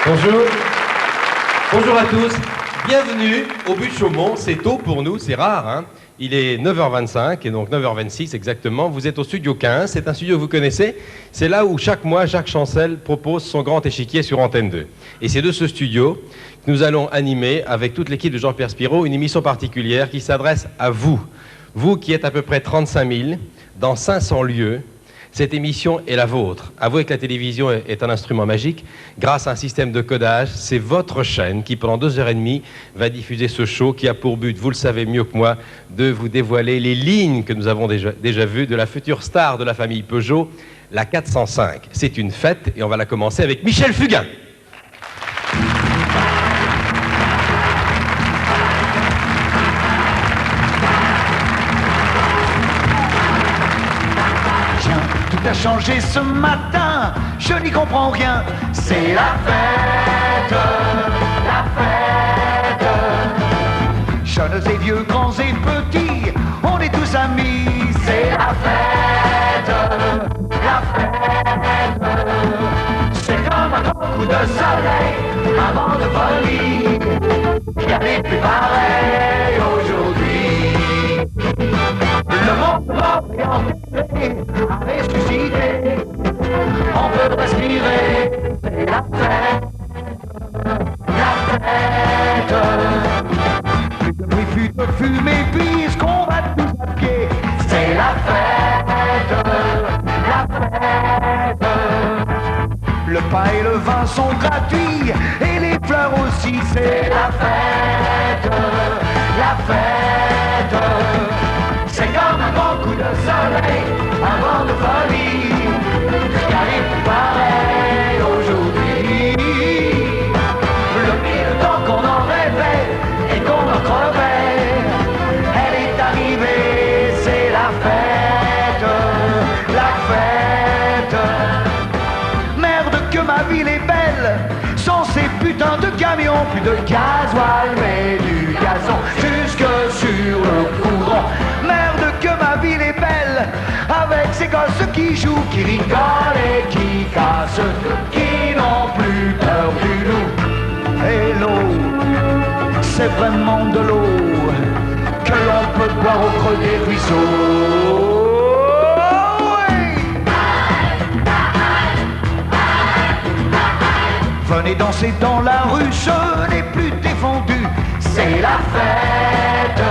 Bonjour. Bonjour à tous. Bienvenue au but de Chaumont. C'est tôt pour nous, c'est rare, hein. Il est 9h25 et donc 9h26 exactement. Vous êtes au studio 15. C'est un studio que vous connaissez. C'est là où chaque mois, Jacques Chancel propose son grand échiquier sur Antenne 2. Et c'est de ce studio que nous allons animer, avec toute l'équipe de Jean-Pierre Spiro, une émission particulière qui s'adresse à vous. Vous qui êtes à peu près 35 000 dans 500 lieux. Cette émission est la vôtre. Avouez que la télévision est un instrument magique. Grâce à un système de codage, c'est votre chaîne qui, pendant 2h30, va diffuser ce show qui a pour but, vous le savez mieux que moi, de vous dévoiler les lignes que nous avons déjà vues de la future star de la famille Peugeot, la 405. C'est une fête et on va la commencer avec Michel Fugain. Tout a changé ce matin, je n'y comprends rien. C'est la fête, la fête. Jeunes et vieux, grands et petits, on est tous amis. C'est la fête, la fête. C'est comme un grand coup de soleil, un vent de folie. Il n'y avait plus pareil aujourd'hui. Le monde va avait suscité, on peut respirer, c'est la fête, la fête. Plus de bruit, plus de fumée, puisqu'on va tous à pied, c'est la fête, la fête. Le pain et le vin sont gratuits, et les fleurs aussi, c'est la fête, la fête. C'est comme un grand coup de soleil, un vent de folie, il n'y a rien de pareil aujourd'hui. Le temps qu'on en rêvait et qu'on en crevait, elle est arrivée, c'est la fête, la fête. Merde que ma ville est belle, sans ces putains de camions, plus de gasoil mais du gazon jusque sur le courant. Merde que ma ville est belle, avec ces gosses qui jouent, qui rigolent et qui cassent, qui n'ont plus peur du loup. Et l'eau, c'est vraiment de l'eau que l'on peut boire au creux des ruisseaux. Venez danser dans la rue, je n'ai plus défendu. C'est la fête,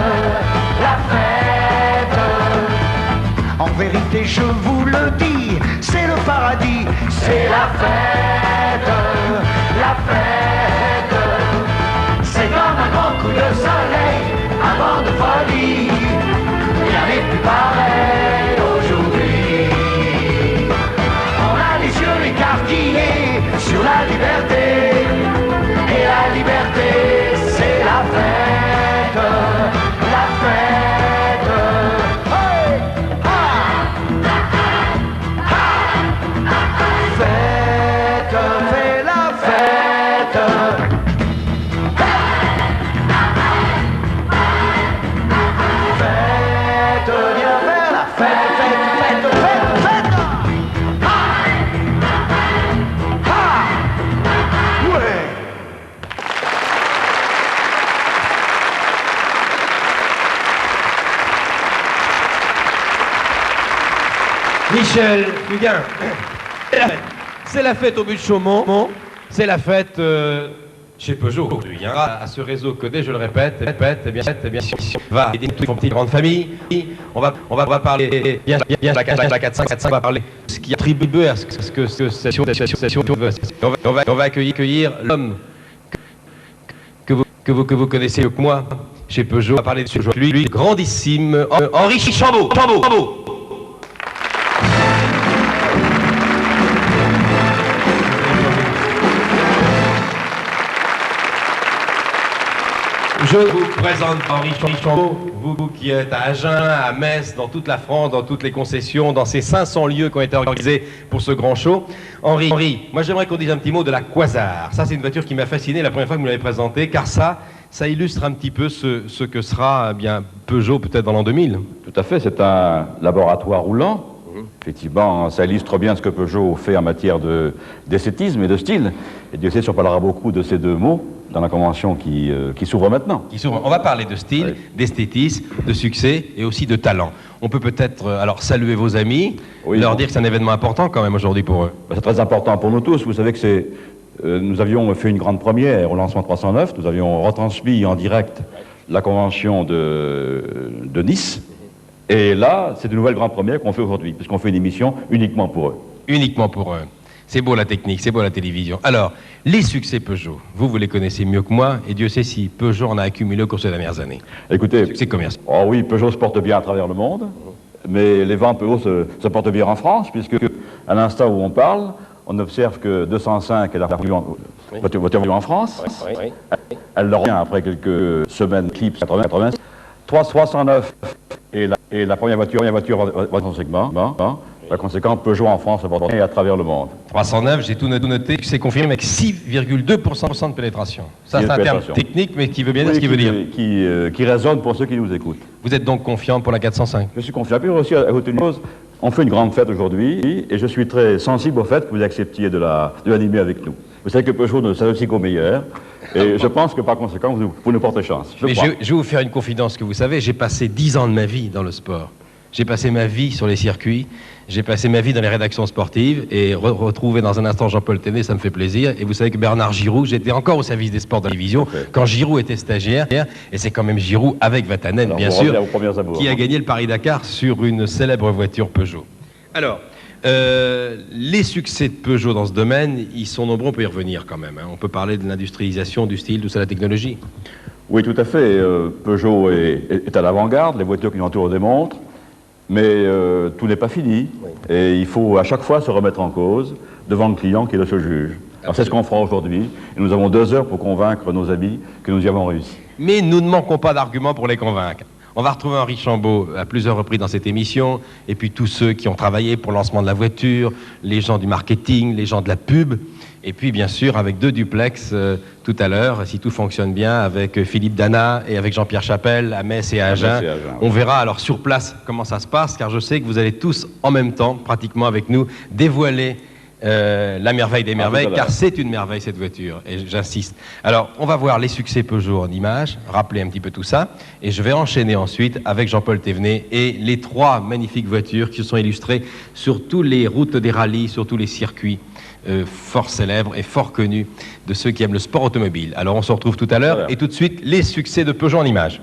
la fête. En vérité, je vous le dis, c'est le paradis. C'est la fête, la fête. C'est comme un grand coup de soleil, un vent de folie. Il n'y avait plus pareil aujourd'hui. On a les yeux écarquillés sur la liberté, et la liberté, c'est la fête, la fête. Hey! Ha! Ha! Fête, fais la fête. Fête, viens faire la fête, fête, fête, fête, fête. Ha! Ha! Ouais! Michel Fugain. C'est la fête au but de Chaumont. C'est la fête chez Peugeot aujourd'hui. Hein. À ce réseau codé, je le répète, eh bien, va aider toute une petite grande famille. On va parler bien la 455, on va parler de ce qui attribue à ce que cette association veut. On va accueillir l'homme que vous connaissez mieux que moi chez Peugeot. On va parler de lui, le grandissime Henri Chambaud. Je vous présente Henri Chambaud, vous qui êtes à Agen, à Metz, dans toute la France, dans toutes les concessions, dans ces 500 lieux qui ont été organisés pour ce grand show. Henri, moi j'aimerais qu'on dise un petit mot de la Quasar. Ça c'est une voiture qui m'a fasciné la première fois que vous l'avez présentée, car ça illustre un petit peu ce que sera bien Peugeot peut-être dans l'an 2000. Tout à fait, c'est un laboratoire roulant Effectivement, ça illustre bien ce que Peugeot fait en matière d'esthétisme et de style. Et Dieu sait si on parlera beaucoup de ces deux mots dans la convention qui s'ouvre maintenant. On va parler de style, Oui. d'esthétisme, de succès et aussi de talent. On peut peut-être alors saluer vos amis, Oui, leur bon. dire que c'est un événement important quand même aujourd'hui pour eux. C'est très important pour nous tous. Vous savez que nous avions fait une grande première au lancement 309. Nous avions retransmis en direct la convention de Nice. Et là, c'est une nouvelle grande première qu'on fait aujourd'hui, puisqu'on fait une émission uniquement pour eux. Uniquement pour eux. C'est beau la technique, c'est beau la télévision. Alors, les succès Peugeot, vous les connaissez mieux que moi, et Dieu sait si Peugeot en a accumulé au cours des dernières années. Écoutez, Succès commercial. oh oui, Peugeot se porte bien à travers le monde, mais les ventes Peugeot se portent bien en France, puisque à l'instant où on parle, on observe que 205 est la voiture en France. Elle le revient après quelques semaines, clips 80. 309 est la première voiture dans son segment. Par conséquent, Peugeot en France se porte bien à travers le monde. 309, j'ai tout noté, c'est confirmé avec 6,2% de pénétration. Ça, c'est un terme technique, mais qui veut bien dire ce qu'il veut dire. Qui résonne pour ceux qui nous écoutent. Vous êtes donc confiant pour la 405? Je suis confiant. Puis aussi, à côté d'une chose, on fait une grande fête aujourd'hui, et je suis très sensible au fait que vous acceptiez de l'animer avec nous. Vous savez que Peugeot ne s'associe qu'au meilleur, et je pense que par conséquent, vous nous portez chance. Mais je vais vous faire une confidence que vous savez, j'ai passé 10 ans de ma vie dans le sport. J'ai passé ma vie sur les circuits, j'ai passé ma vie dans les rédactions sportives, et retrouver dans un instant Jean-Paul Téné, ça me fait plaisir. Et vous savez que Bernard Giroux, j'étais encore au service des sports de la télévision, quand Giroux était stagiaire, et c'est quand même Giroux, avec Vatanen, bien sûr, qui a gagné le Paris-Dakar sur une célèbre voiture Peugeot. Alors, les succès de Peugeot dans ce domaine, ils sont nombreux, on peut y revenir quand même. On peut parler de l'industrialisation, du style, tout ça, la technologie. Oui, tout à fait. Peugeot est à l'avant-garde, les voitures qui nous entourent démontrent, mais tout n'est pas fini. Oui. Et il faut à chaque fois se remettre en cause devant le client qui est le seul juge. Alors c'est ce qu'on fera aujourd'hui, et nous avons 2 heures pour convaincre nos amis que nous y avons réussi. Mais nous ne manquons pas d'arguments pour les convaincre. On va retrouver Henri Chambaud à plusieurs reprises dans cette émission, et puis tous ceux qui ont travaillé pour le lancement de la voiture, les gens du marketing, les gens de la pub, et puis bien sûr avec 2 duplex tout à l'heure, si tout fonctionne bien, avec Philippe Dana et avec Jean-Pierre Chapelle à Metz et à Agen. On verra alors sur place comment ça se passe, car je sais que vous allez tous en même temps, pratiquement avec nous, dévoiler la merveille des merveilles, car c'est une merveille cette voiture, et j'insiste. Alors, on va voir les succès Peugeot en images, rappeler un petit peu tout ça, et je vais enchaîner ensuite avec Jean-Paul Thévenet et les 3 magnifiques voitures qui se sont illustrées sur toutes les routes des rallyes, sur tous les circuits fort célèbres et fort connus de ceux qui aiment le sport automobile. Alors, on se retrouve tout à l'heure, et tout de suite, les succès de Peugeot en images.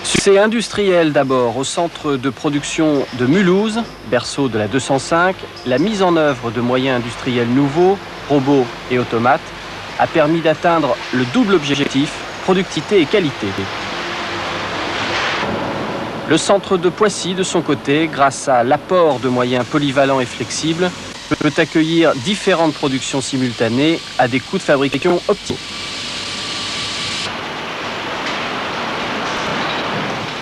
Succès industriel d'abord au centre de production de Mulhouse, berceau de la 205. La mise en œuvre de moyens industriels nouveaux, robots et automates, a permis d'atteindre le double objectif, productivité et qualité. Le centre de Poissy, de son côté, grâce à l'apport de moyens polyvalents et flexibles, peut accueillir différentes productions simultanées à des coûts de fabrication optimaux.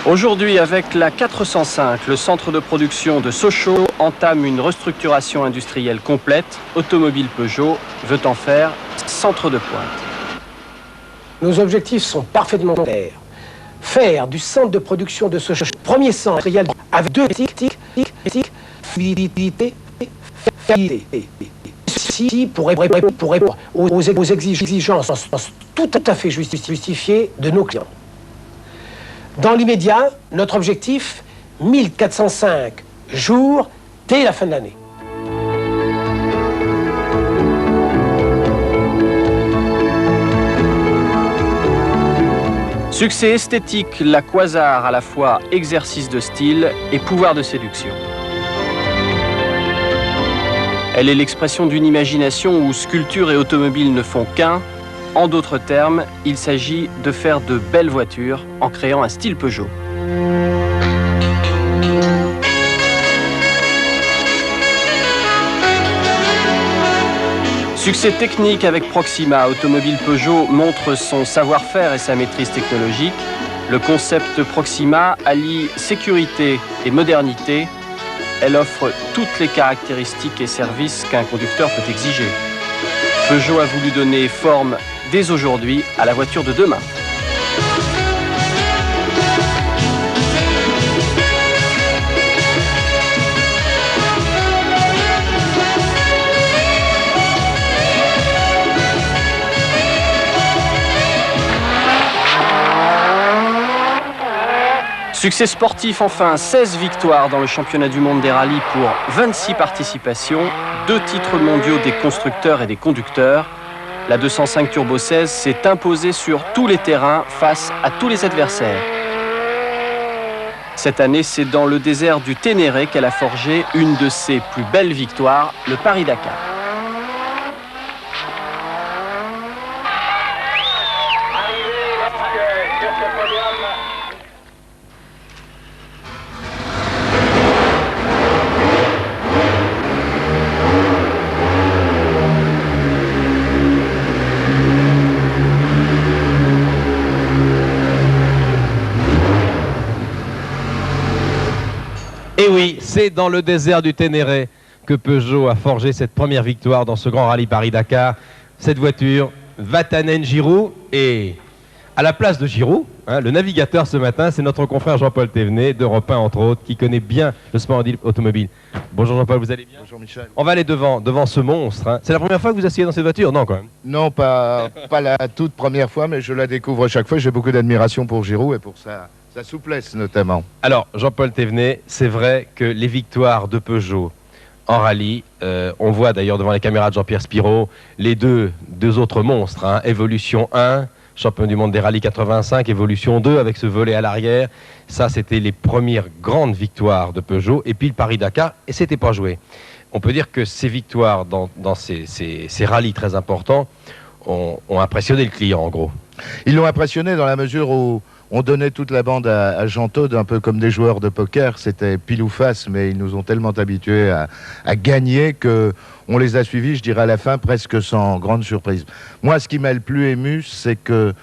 Aujourd'hui, avec la 405, le centre de production de Sochaux entame une restructuration industrielle complète. Automobile Peugeot veut en faire centre de pointe. Nos objectifs sont parfaitement clairs. Faire du centre de production de Sochaux premier centre industriel avec 2 fiabilité, Ceci pour répondre aux exigences tout à fait justifiées de nos clients. Dans l'immédiat, notre objectif, 1405 jours dès la fin de l'année. Succès esthétique, la Quasar à la fois exercice de style et pouvoir de séduction. Elle est l'expression d'une imagination où sculpture et automobile ne font qu'un. En d'autres termes, il s'agit de faire de belles voitures en créant un style Peugeot. Succès technique avec Proxima, Automobile Peugeot montre son savoir-faire et sa maîtrise technologique. Le concept Proxima allie sécurité et modernité. Elle offre toutes les caractéristiques et services qu'un conducteur peut exiger. Peugeot a voulu donner forme dès aujourd'hui à la voiture de demain. Succès sportif enfin, 16 victoires dans le championnat du monde des rallyes pour 26 participations, 2 titres mondiaux des constructeurs et des conducteurs. La 205 Turbo 16 s'est imposée sur tous les terrains face à tous les adversaires. Cette année, c'est dans le désert du Ténéré qu'elle a forgé une de ses plus belles victoires, le Paris-Dakar. Et oui, c'est dans le désert du Ténéré que Peugeot a forgé cette première victoire dans ce grand rallye Paris-Dakar. Cette voiture, Vatanen Giroud, et à la place de Giroud, le navigateur ce matin, c'est notre confrère Jean-Paul Thévenet, d'Europe 1 entre autres, qui connaît bien le sport automobile. Bonjour Jean-Paul, vous allez bien? Bonjour Michel. On va aller devant ce monstre. C'est la première fois que vous asseyez dans cette voiture? Non, quand même. Non, pas la toute première fois, mais je la découvre chaque fois. J'ai beaucoup d'admiration pour Giroud et pour sa souplesse notamment. Alors, Jean-Paul Thévenet, c'est vrai que les victoires de Peugeot en rallye, on voit d'ailleurs devant les caméras de Jean-Pierre Spiro, les deux autres monstres, Evolution 1, champion du monde des rallyes 85, Evolution 2 avec ce volet à l'arrière. Ça, c'était les premières grandes victoires de Peugeot. Et puis le Paris-Dakar, et c'était pas joué. On peut dire que ces victoires dans ces rallyes très importants ont impressionné le client, en gros. Ils l'ont impressionné dans la mesure où on donnait toute la bande à Jean Todt, un peu comme des joueurs de poker. C'était pile ou face, mais ils nous ont tellement habitués à gagner que on les a suivis, je dirais à la fin, presque sans grande surprise. Moi, ce qui m'a le plus ému, c'est que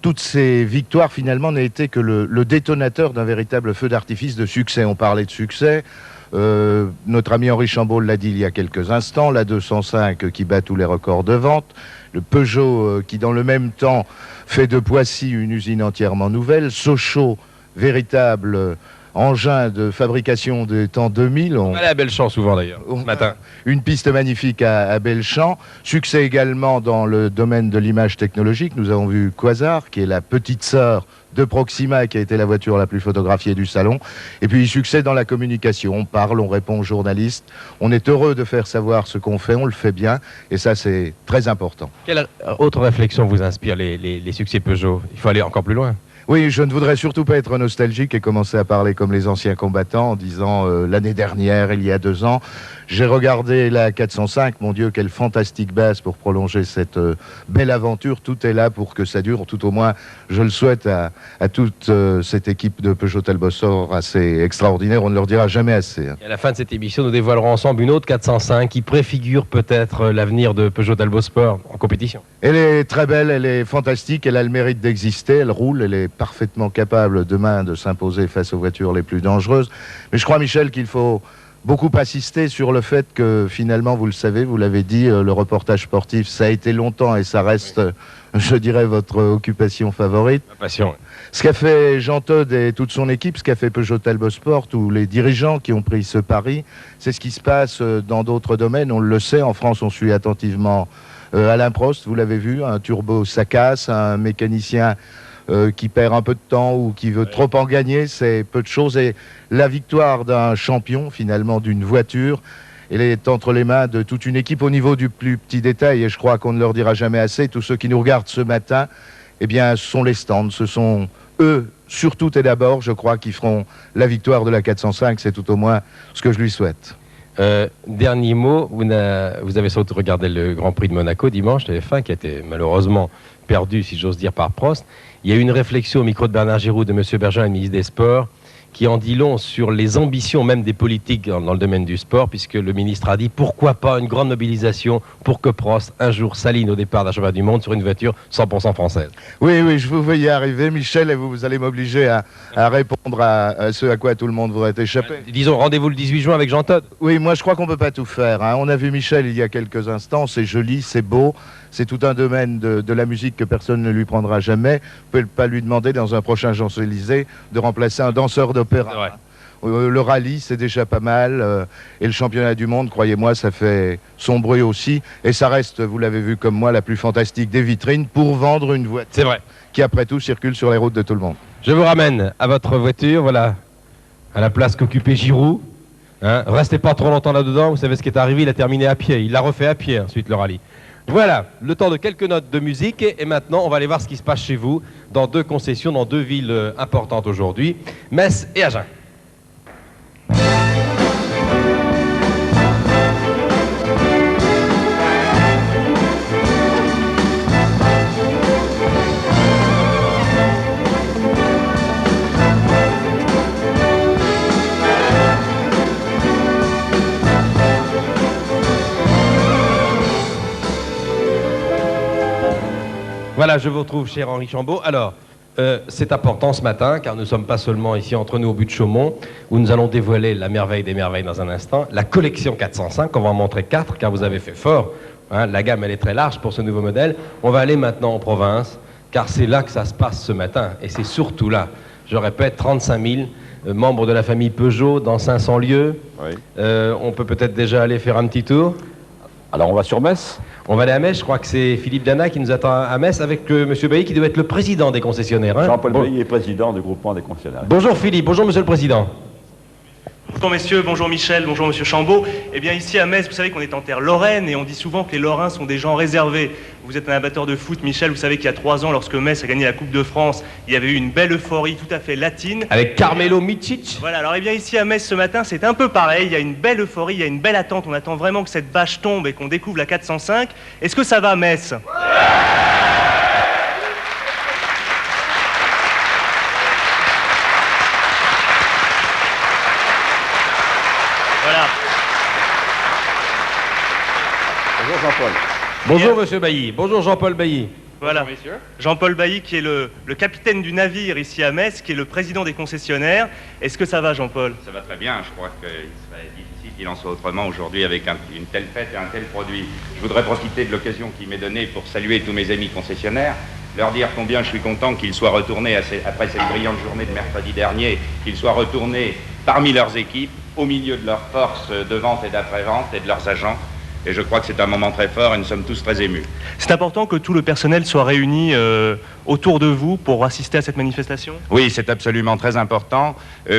toutes ces victoires, finalement, n'aient été que le détonateur d'un véritable feu d'artifice de succès. On parlait de succès. Notre ami Henri Chambaud l'a dit il y a quelques instants, la 205 qui bat tous les records de vente, le Peugeot qui dans le même temps fait de Poissy une usine entièrement nouvelle, Sochaux, véritable engin de fabrication des temps 2000. On allait à Belchamp souvent d'ailleurs, ce matin. Une piste magnifique à Belchamp. Succès également dans le domaine de l'image technologique. Nous avons vu Quasar, qui est la petite sœur de Proxima, qui a été la voiture la plus photographiée du salon. Et puis succès dans la communication. On parle, on répond aux journalistes. On est heureux de faire savoir ce qu'on fait, on le fait bien. Et ça, c'est très important. Quelle autre réflexion vous inspire les succès Peugeot? Il faut aller encore plus loin. Oui, je ne voudrais surtout pas être nostalgique et commencer à parler comme les anciens combattants en disant l'année dernière, il y a 2 ans, j'ai regardé la 405, mon Dieu, quelle fantastique base pour prolonger cette belle aventure. Tout est là pour que ça dure, tout au moins, je le souhaite à toute cette équipe de Peugeot Talbot Sport assez extraordinaire, on ne leur dira jamais assez. Et à la fin de cette émission, nous dévoilerons ensemble une autre 405 qui préfigure peut-être l'avenir de Peugeot Talbot Sport en compétition. Elle est très belle, elle est fantastique, elle a le mérite d'exister, elle roule, elle est parfaitement capable demain de s'imposer face aux voitures les plus dangereuses. Mais je crois, Michel, qu'il faut beaucoup insister sur le fait que finalement, vous le savez, vous l'avez dit, le reportage sportif, ça a été longtemps et ça reste, je dirais, votre occupation favorite. Ma passion. Ce qu'a fait Jean Todt et toute son équipe, ce qu'a fait Peugeot Talbot Sport, ou les dirigeants qui ont pris ce pari, c'est ce qui se passe dans d'autres domaines. On le sait, en France, on suit attentivement Alain Prost, vous l'avez vu, un turbo ça casse, un mécanicien qui perd un peu de temps ou qui veut trop en gagner, c'est peu de choses. Et la victoire d'un champion, finalement, d'une voiture, elle est entre les mains de toute une équipe au niveau du plus petit détail. Et je crois qu'on ne leur dira jamais assez. Tous ceux qui nous regardent ce matin, eh bien, ce sont les stands. Ce sont eux, surtout et d'abord, je crois, qui feront la victoire de la 405. C'est tout au moins ce que je lui souhaite. Dernier mot, vous avez sans doute regardé le Grand Prix de Monaco dimanche, TF1, qui a été malheureusement perdu, si j'ose dire, par Prost. Il y a eu une réflexion au micro de Bernard Giroud, de M. Bergeron, le ministre des Sports, qui en dit long sur les ambitions même des politiques dans le domaine du sport, puisque le ministre a dit pourquoi pas une grande mobilisation pour que Prost un jour s'aligne au départ d'un championnat du monde sur une voiture 100% française. Oui, je vous veux y arriver, Michel, et vous allez m'obliger à répondre à ce à quoi tout le monde voudrait échapper. Disons, rendez-vous le 18 juin avec Jean Todt. Oui, moi je crois qu'on ne peut pas tout faire. On a vu Michel il y a quelques instants, c'est joli, c'est beau, c'est tout un domaine de la musique que personne ne lui prendra jamais. Vous ne pouvez pas lui demander dans un prochain Champs-Élysées de remplacer un danseur d'opéra. Le rallye, c'est déjà pas mal. Et le championnat du monde, croyez-moi, ça fait son bruit aussi. Et ça reste, vous l'avez vu comme moi, la plus fantastique des vitrines pour vendre une voiture. C'est vrai. Qui, après tout, circule sur les routes de tout le monde. Je vous ramène à votre voiture, voilà, à la place qu'occupait Giroud. Hein, restez pas trop longtemps là-dedans, vous savez ce qui est arrivé, il a terminé à pied. Il l'a refait à pied ensuite, le rallye. Voilà, le temps de quelques notes de musique. Et maintenant, on va aller voir ce qui se passe chez vous, dans 2 concessions, dans 2 villes importantes aujourd'hui, Metz et Agen. Voilà, je vous retrouve, cher Henri Chambaud. Alors, c'est important ce matin, car nous ne sommes pas seulement ici entre nous au but de Chaumont, où nous allons dévoiler la merveille des merveilles dans un instant, la collection 405, on va en montrer 4, car vous avez fait fort. Hein, la gamme, elle est très large pour ce nouveau modèle. On va aller maintenant en province, car c'est là que ça se passe ce matin, et c'est surtout là. Je répète, 35 000 membres de la famille Peugeot dans 500 lieux. Oui. On peut peut-être déjà aller faire un petit tour. Alors on va sur Metz. On va aller à Metz, je crois que c'est Philippe Dana qui nous attend à Metz avec M. Bailly qui doit être le président des concessionnaires. Hein. Jean-Paul Bailly est président du groupement des concessionnaires. Bonjour Philippe, bonjour Monsieur le Président. Bonjour messieurs, bonjour Michel, bonjour Monsieur Chambaud. Eh bien ici à Metz, vous savez qu'on est en terre lorraine et on dit souvent que les Lorrains sont des gens réservés. Vous êtes un amateur de foot, Michel, vous savez qu'il y a 3 ans, lorsque Metz a gagné la Coupe de France, il y avait eu une belle euphorie tout à fait latine. Avec Carmelo Micic. Voilà, alors eh bien ici à Metz ce matin, c'est un peu pareil, il y a une belle euphorie, il y a une belle attente, on attend vraiment que cette bâche tombe et qu'on découvre la 405. Est-ce que ça va Metz ? Voilà. Bonjour Jean-Paul. Bonjour Monsieur Bailly, bonjour Jean-Paul Bailly. Voilà, bonjour, messieurs. Jean-Paul Bailly qui est le capitaine du navire ici à Metz, qui est le président des concessionnaires. Est-ce que ça va Jean-Paul ? Ça va très bien, je crois qu'il serait difficile qu'il en soit autrement aujourd'hui avec une telle fête et un tel produit. Je voudrais profiter de l'occasion qui m'est donnée pour saluer tous mes amis concessionnaires, leur dire combien je suis content qu'ils soient retournés après cette brillante journée de mercredi dernier, qu'ils soient retournés parmi leurs équipes, au milieu de leurs forces de vente et d'après-vente et de leurs agents. Et je crois que c'est un moment très fort et nous sommes tous très émus. C'est important que tout le personnel soit réuni autour de vous pour assister à cette manifestation ? Oui, c'est absolument très important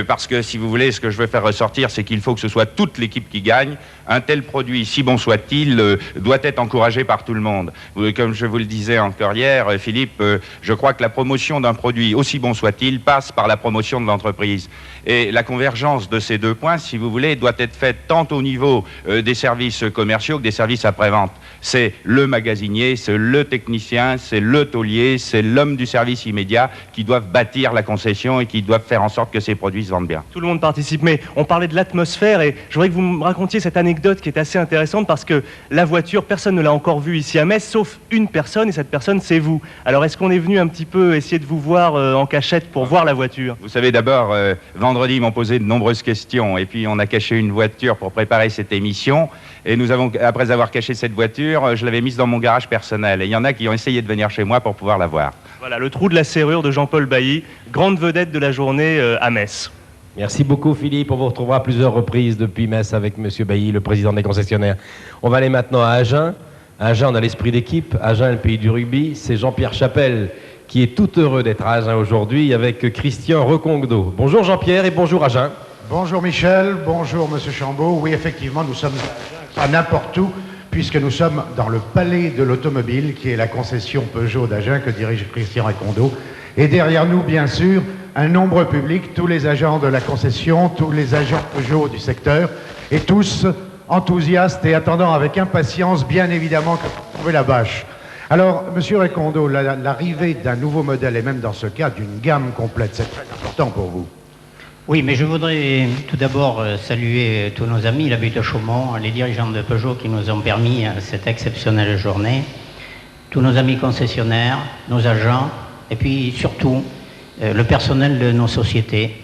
parce que, si vous voulez, ce que je veux faire ressortir, c'est qu'il faut que ce soit toute l'équipe qui gagne. Un tel produit, si bon soit-il, doit être encouragé par tout le monde. Comme je vous le disais encore hier, Philippe, je crois que la promotion d'un produit, aussi bon soit-il, passe par la promotion de l'entreprise. Et la convergence de ces 2 points, si vous voulez, doit être faite tant au niveau des services commerciaux que des services après-vente. C'est le magasinier, c'est le technicien, c'est le taulier, c'est l'homme du service immédiat qui doivent bâtir la concession et qui doivent faire en sorte que ces produits se vendent bien. Tout le monde participe, mais on parlait de l'atmosphère et je voudrais que vous me racontiez cette anecdote qui est assez intéressante parce que la voiture, personne ne l'a encore vue ici à Metz, sauf une personne, et cette personne, c'est vous. Alors, est-ce qu'on est venu un petit peu essayer de vous voir en cachette pour voir la voiture ? Vous savez, d'abord, vendredi, ils m'ont posé de nombreuses questions et puis on a caché une voiture pour préparer cette émission et nous avons, après avoir caché cette voiture, je l'avais mise dans mon garage personnel et il y en a qui ont essayé de venir chez moi pour pouvoir la voir. Voilà, le trou de la serrure de Jean-Paul Bailly, grande vedette de la journée à Metz. Merci beaucoup Philippe, on vous retrouvera à plusieurs reprises depuis Metz avec M. Bailly, le président des concessionnaires. On va aller maintenant à Agen. À Agen, on a l'esprit d'équipe. Agen, le pays du rugby. C'est Jean-Pierre Chapelle qui est tout heureux d'être à Agen aujourd'hui avec Christian Recongdo. Bonjour Jean-Pierre et bonjour Agen. Bonjour Michel, bonjour Monsieur Chambaud. Oui, effectivement, nous sommes à n'importe où, puisque nous sommes dans le palais de l'automobile, qui est la concession Peugeot d'Agen que dirige Christian Recongdo. Et derrière nous, bien sûr, un nombre public, tous les agents de la concession, tous les agents Peugeot du secteur, et tous enthousiastes et attendant avec impatience, bien évidemment, que vous trouvez la bâche. Alors, Monsieur Recongdo, l'arrivée d'un nouveau modèle, et même dans ce cas d'une gamme complète, c'est très important pour vous. Oui, mais je voudrais tout d'abord saluer tous nos amis, la butte Chaumont, les dirigeants de Peugeot qui nous ont permis cette exceptionnelle journée, tous nos amis concessionnaires, nos agents, et puis surtout le personnel de nos sociétés,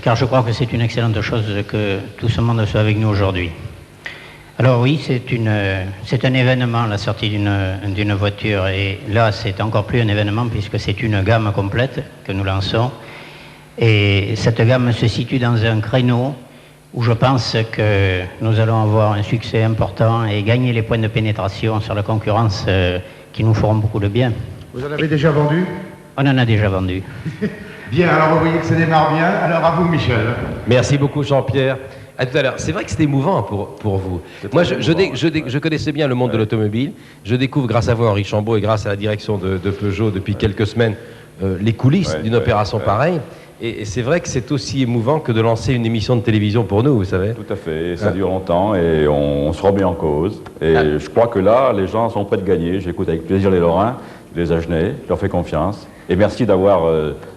car je crois que c'est une excellente chose que tout ce monde soit avec nous aujourd'hui. Alors oui, c'est un événement, la sortie d'une voiture, et là c'est encore plus un événement puisque c'est une gamme complète que nous lançons. Et cette gamme se situe dans un créneau où je pense que nous allons avoir un succès important et gagner les points de pénétration sur la concurrence qui nous feront beaucoup de bien. Vous en avez déjà vendu ? On en a déjà vendu. Bien, alors vous voyez que ça démarre bien. Alors à vous, Michel. Merci beaucoup, Jean-Pierre. À tout à l'heure. C'est vrai que c'était émouvant pour vous. Moi, je connaissais bien le monde de l'automobile. Je découvre, grâce à vous, Henri Chambaud, et grâce à la direction de Peugeot depuis quelques semaines, les coulisses d'une opération pareille. Et c'est vrai que c'est aussi émouvant que de lancer une émission de télévision pour nous, vous savez. Tout à fait, ça dure longtemps et on se remet en cause. Et je crois que là, les gens sont prêts de gagner. J'écoute avec plaisir les Lorrains, les Agenais, je leur fais confiance. Et merci d'avoir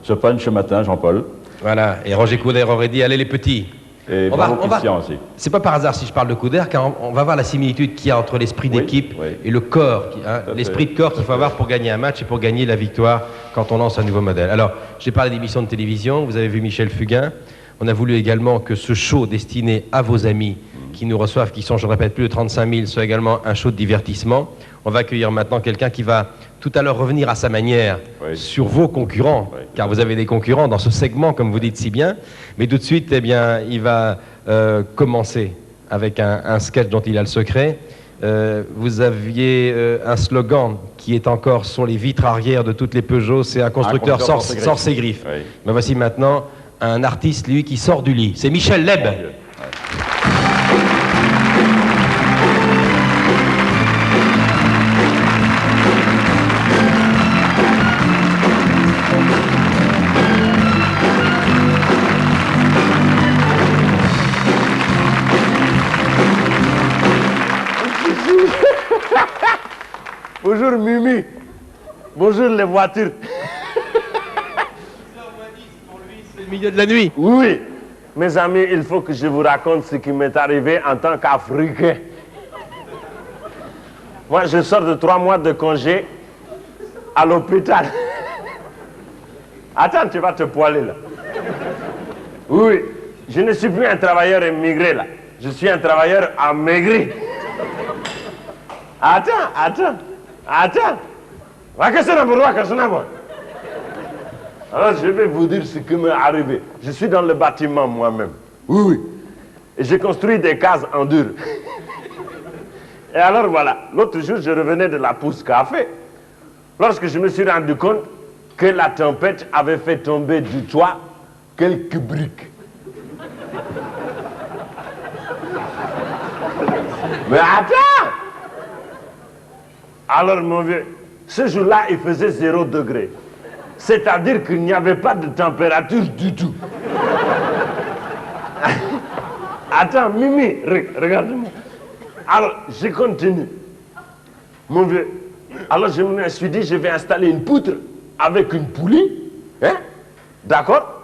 ce punch ce matin, Jean-Paul. Voilà, et Roger Coudert aurait dit, allez les petits. Et Christian aussi. C'est pas par hasard si je parle de Coudert, car on va voir la similitude qu'il y a entre l'esprit d'équipe et le corps, l'esprit de corps qu'il faut avoir pour gagner un match et pour gagner la victoire quand on lance un nouveau modèle. Alors, j'ai parlé d'émissions de télévision, vous avez vu Michel Fugain. On a voulu également que ce show destiné à vos amis qui nous reçoivent, qui sont, je ne répète plus, de 35 000, soit également un show de divertissement. On va accueillir maintenant quelqu'un qui va tout à l'heure revenir à sa manière sur vos concurrents, car vous avez des concurrents dans ce segment, comme vous dites si bien. Mais tout de suite, eh bien, il va commencer avec un sketch dont il a le secret. Vous aviez un slogan qui est encore sur les vitres arrière de toutes les Peugeot, c'est un constructeur sort ses griffes. Oui. Mais voici maintenant un artiste, lui, qui sort du lit. C'est Michel Leb. Bonjour Mimi. Bonjour les voitures. C'est le milieu de la nuit. Oui, mes amis, il faut que je vous raconte ce qui m'est arrivé en tant qu'Africain. Moi, je sors de 3 mois de congé à l'hôpital. Attends, tu vas te poiler là. Oui, je ne suis plus un travailleur immigré là. Je suis un travailleur amaigri. Attends. Alors, je vais vous dire ce qui m'est arrivé. Je suis dans le bâtiment moi-même. Oui. Et j'ai construit des cases en dur. Et alors, voilà. L'autre jour, je revenais de la pause café. Lorsque je me suis rendu compte que la tempête avait fait tomber du toit quelques briques. Mais attends! Alors, mon vieux, ce jour-là, il faisait 0 degré. C'est-à-dire qu'il n'y avait pas de température du tout. Attends, Mimi, regarde-moi. Alors, je continue. Mon vieux, alors je me suis dit, je vais installer une poutre avec une poulie. Hein? D'accord?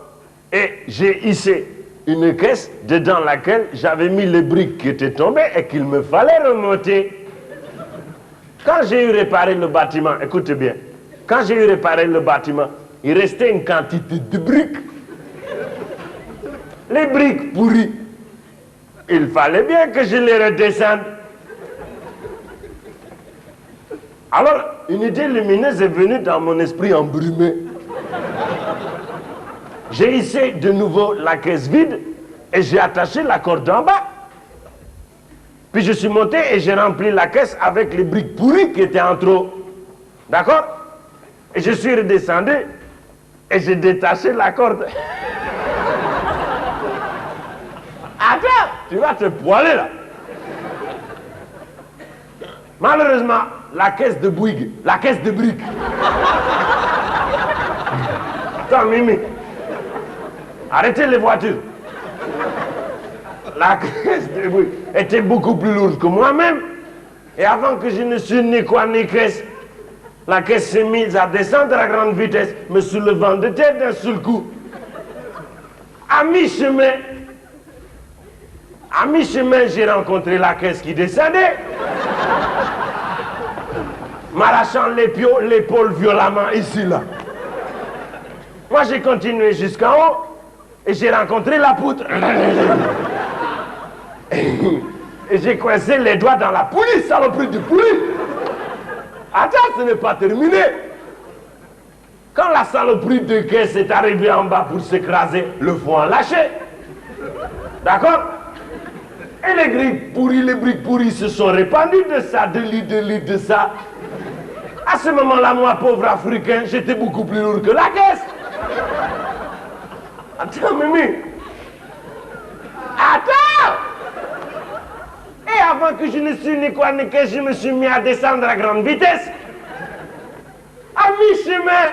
Et j'ai hissé une caisse dedans laquelle j'avais mis les briques qui étaient tombées et qu'il me fallait remonter. Quand j'ai eu réparé le bâtiment, écoutez bien, quand j'ai eu réparé le bâtiment, il restait une quantité de briques. Les briques pourries. Il fallait bien que je les redescende. Alors, une idée lumineuse est venue dans mon esprit embrumé. J'ai hissé de nouveau la caisse vide et j'ai attaché la corde en bas. Puis je suis monté et j'ai rempli la caisse avec les briques pourries qui étaient en trop. D'accord? Et je suis redescendu et j'ai détaché la corde. Attends, tu vas te poiler là. Malheureusement, la caisse de Bouygues, la caisse de briques. Attends, Mimi. Arrêtez les voitures. La caisse de Bouygues était beaucoup plus lourde que moi-même. Et avant que je ne suis ni quoi ni caisse, la caisse s'est mise à descendre à grande vitesse, me soulevant de tête d'un seul coup. À mi-chemin, j'ai rencontré la caisse qui descendait, m'arrachant l'épaule violemment ici, là. Moi, j'ai continué jusqu'en haut et j'ai rencontré la poutre. Et j'ai coincé les doigts dans la poulie, saloperie de poulie. Attends, ce n'est pas terminé. Quand la saloperie de caisse est arrivée en bas pour s'écraser, le fond a lâché. D'accord? Et les briques pourries se sont répandues de ça, de ça. À ce moment-là, moi, pauvre Africain, j'étais beaucoup plus lourd que la caisse. Attends, Mimi. Attends. Et avant que je ne suis ni quoi ni que, je me suis mis à descendre à grande vitesse. À mi-chemin,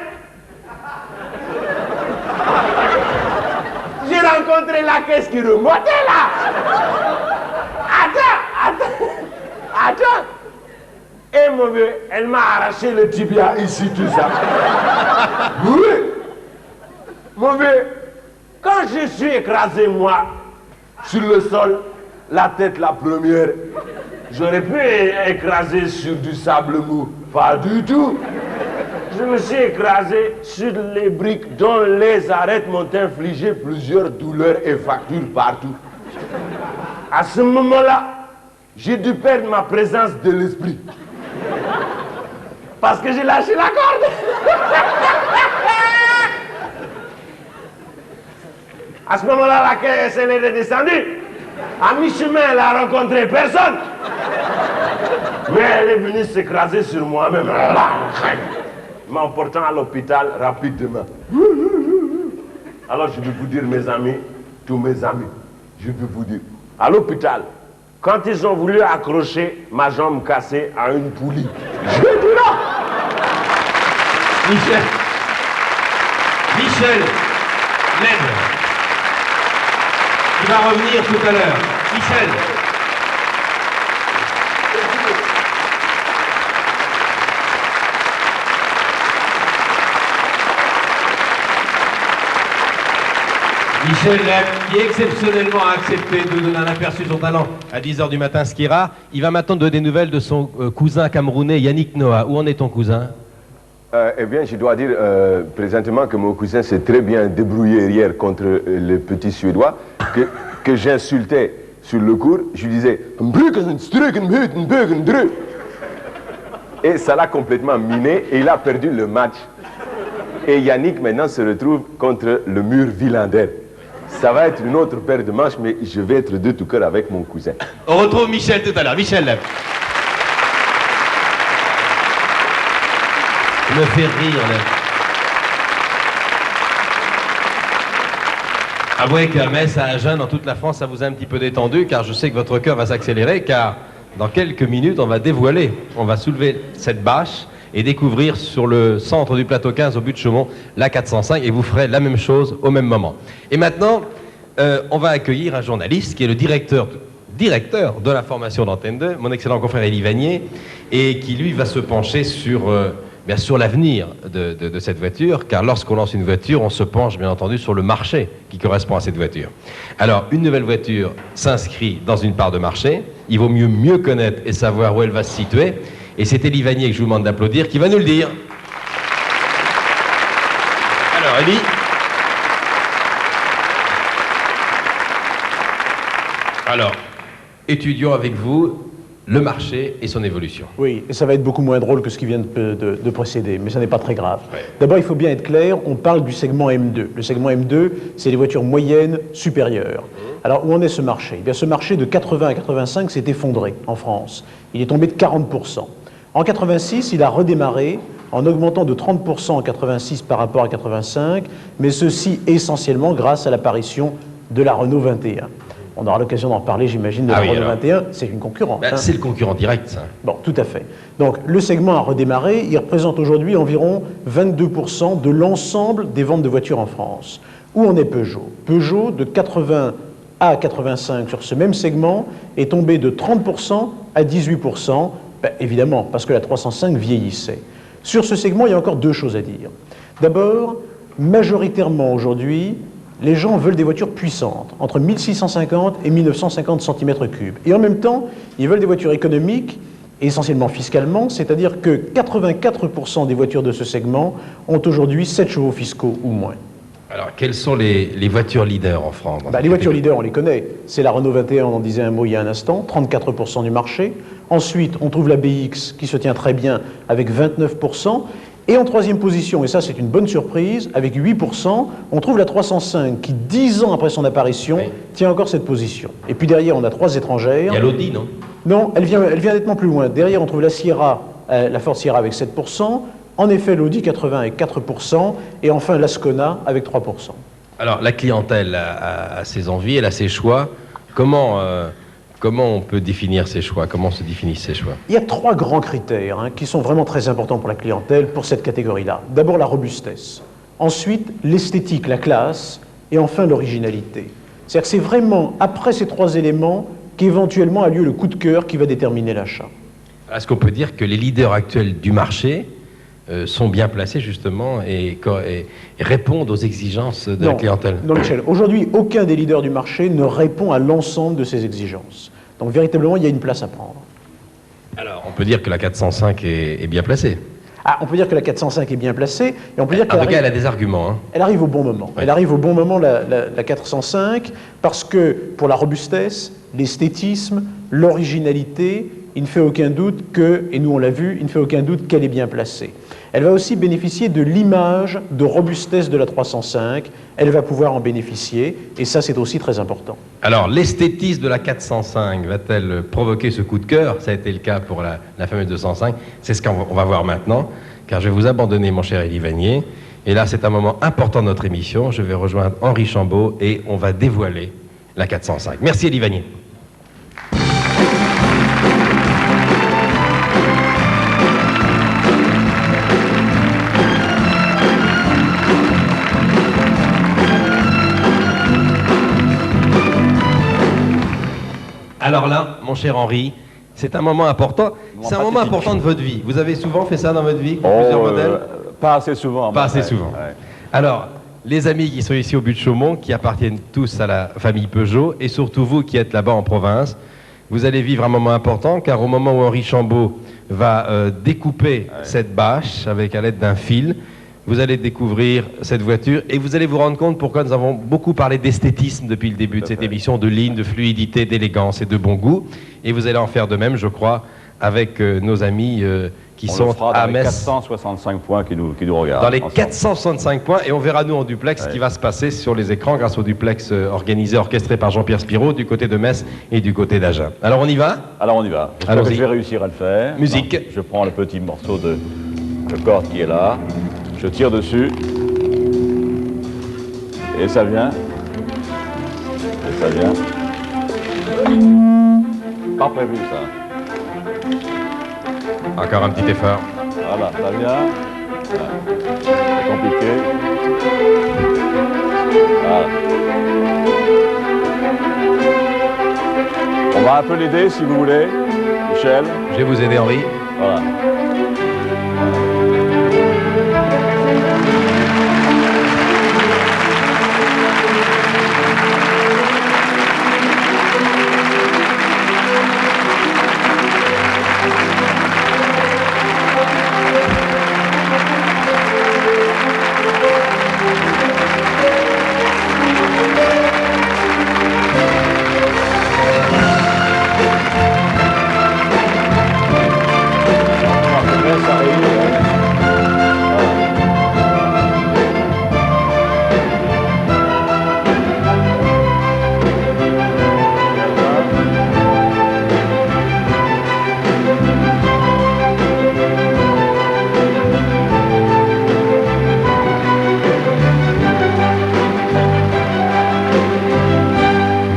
j'ai rencontré la caisse qui remontait là. Attends. Et mon vieux, elle m'a arraché le tibia ici, tout ça. Oui. Mon vieux, quand je suis écrasé, moi, sur le sol, la tête la première, j'aurais pu écraser sur du sable mou. Pas du tout. Je me suis écrasé sur les briques dont les arêtes m'ont infligé plusieurs douleurs et fractures partout. À ce moment-là, j'ai dû perdre ma présence de l'esprit. Parce que j'ai lâché la corde. À ce moment-là, la caisse, elle est descendue. À mi-chemin, elle a rencontré personne. Mais elle est venue s'écraser sur moi-même. M'emportant à l'hôpital rapidement. Alors je vais vous dire, mes amis, tous mes amis, je vais vous dire, à l'hôpital, quand ils ont voulu accrocher ma jambe cassée à une poulie, je dis non. Michel Leb, qui va revenir tout à l'heure. Michel. Michel Leb, qui exceptionnellement a accepté de donner un aperçu de son talent à 10h du matin, ce qui est rare. Il va maintenant donner des nouvelles de son cousin camerounais, Yannick Noah. Où en est ton cousin? Eh bien, je dois dire présentement que mon cousin s'est très bien débrouillé hier contre les petits Suédois que j'insultais sur le cours. Je lui disais et ça l'a complètement miné et il a perdu le match. Et Yannick maintenant se retrouve contre le mur Villander. Ça va être une autre paire de manches, mais je vais être de tout cœur avec mon cousin. On retrouve Michel tout à l'heure. Michel Leb. Il me fait rire, Leb. Avouez qu'à Metz, à Agen, dans toute la France, ça vous a un petit peu détendu, car je sais que votre cœur va s'accélérer, car dans quelques minutes, on va dévoiler, on va soulever cette bâche et découvrir sur le centre du plateau 15 au but de Chaumont la 405 et vous ferez la même chose au même moment. Et maintenant, on va accueillir un journaliste qui est le directeur de la formation d'Antenne 2, mon excellent confrère Élie Vanier, et qui lui va se pencher sur, bien sûr, l'avenir de cette voiture, car lorsqu'on lance une voiture, on se penche bien entendu sur le marché qui correspond à cette voiture. Alors, une nouvelle voiture s'inscrit dans une part de marché, il vaut mieux connaître et savoir où elle va se situer. Et c'est Élie Vanier que je vous demande d'applaudir, qui va nous le dire. Alors, Élie. Alors, étudions avec vous le marché et son évolution. Oui, et ça va être beaucoup moins drôle que ce qui vient de précéder, mais ça n'est pas très grave. Ouais. D'abord, il faut bien être clair, on parle du segment M2. Le segment M2, c'est les voitures moyennes supérieures. Alors, où en est ce marché? Eh bien, ce marché de 80 à 85 s'est effondré en France. Il est tombé de 40%. En 86, il a redémarré en augmentant de 30% en 86 par rapport à 85, mais ceci essentiellement grâce à l'apparition de la Renault 21. On aura l'occasion d'en parler, j'imagine, de la Renault 21. C'est une concurrente. Ben, c'est le concurrent direct, ça. Bon, tout à fait. Donc, le segment a redémarré. Il représente aujourd'hui environ 22% de l'ensemble des ventes de voitures en France. Où en est Peugeot? Peugeot, de 80 à 85 sur ce même segment, est tombé de 30% à 18%. Ben, évidemment, parce que la 305 vieillissait. Sur ce segment, il y a encore deux choses à dire. D'abord, majoritairement aujourd'hui, les gens veulent des voitures puissantes, entre 1650 et 1950 cm3. Et en même temps, ils veulent des voitures économiques, essentiellement fiscalement, c'est-à-dire que 84% des voitures de ce segment ont aujourd'hui 7 chevaux fiscaux ou moins. Alors, quelles sont les voitures leaders en France? Les voitures leaders, on les connaît. C'est la Renault 21, on en disait un mot il y a un instant, 34% du marché. Ensuite, on trouve la BX qui se tient très bien avec 29%. Et en troisième position, et ça c'est une bonne surprise, avec 8%, on trouve la 305 qui, 10 ans après son apparition, tient encore cette position. Et puis derrière, on a 3 étrangères. Il y a l'Audi, non? Non, elle vient nettement plus loin. Derrière, on trouve la Sierra, la Ford Sierra avec 7%. En effet, l'Audi 80 avec 4%, et enfin l'Ascona avec 3%. Alors, la clientèle a ses envies, elle a ses choix. Comment on peut définir ces choix? Comment se définissent ces choix? Il y a 3 grands critères qui sont vraiment très importants pour la clientèle, pour cette catégorie-là. D'abord, la robustesse. Ensuite, l'esthétique, la classe. Et enfin, l'originalité. C'est-à-dire que c'est vraiment après ces 3 éléments qu'éventuellement a lieu le coup de cœur qui va déterminer l'achat. Est-ce qu'on peut dire que les leaders actuels du marché sont bien placés justement et répondent aux exigences de la clientèle? Non, Michel. Aujourd'hui, aucun des leaders du marché ne répond à l'ensemble de ces exigences. Donc véritablement, il y a une place à prendre. Alors, on peut dire que la 405 est bien placée. Ah, on peut dire que la 405 est bien placée, et on peut dire En tout cas, elle a des arguments. Hein. Elle arrive au bon moment. Ouais. Elle arrive au bon moment, la 405, parce que pour la robustesse, l'esthétisme, l'originalité, il ne fait aucun doute que, et nous on l'a vu, il ne fait aucun doute qu'elle est bien placée. Elle va aussi bénéficier de l'image de robustesse de la 305, elle va pouvoir en bénéficier, et ça c'est aussi très important. Alors, l'esthétisme de la 405 va-t-elle provoquer ce coup de cœur? Ça a été le cas pour la fameuse 205. C'est ce qu'on va voir maintenant, car je vais vous abandonner, mon cher Élie Vanier. Et là, c'est un moment important de notre émission. Je vais rejoindre Henri Chambaud et on va dévoiler la 405. Merci, Élie Vanier. Alors là, mon cher Henri, c'est un moment important. C'est un moment important de votre vie. Vous avez souvent fait ça dans votre vie? Plusieurs modèles? Pas assez souvent. Pas assez souvent. Ouais. Alors, les amis qui sont ici au but de Chaumont, qui appartiennent tous à la famille Peugeot, et surtout vous qui êtes là-bas en province, vous allez vivre un moment important, car au moment où Henri Chambaud va découper cette bâche avec à l'aide d'un fil, vous allez découvrir cette voiture et vous allez vous rendre compte pourquoi nous avons beaucoup parlé d'esthétisme depuis le début de cette émission, de ligne, de fluidité, d'élégance et de bon goût. Et vous allez en faire de même, je crois, avec nos amis qui sont à Metz. 465 points qui nous regardent. Dans les 465 points, et on verra nous en duplex ce qui va se passer sur les écrans grâce au duplex organisé, orchestré par Jean-Pierre Spiraud du côté de Metz et du côté d'Agen. Alors on y va? Alors on y va. J'espère que je vais réussir à le faire. Musique. Donc, je prends le petit morceau de corde qui est là. Je tire dessus. Et ça vient. Et ça vient. Pas prévu ça. Encore un petit effort. Voilà, ça vient. Voilà. C'est compliqué. Voilà. On va un peu l'aider si vous voulez, Michel. Je vais vous aider, Henri. Voilà.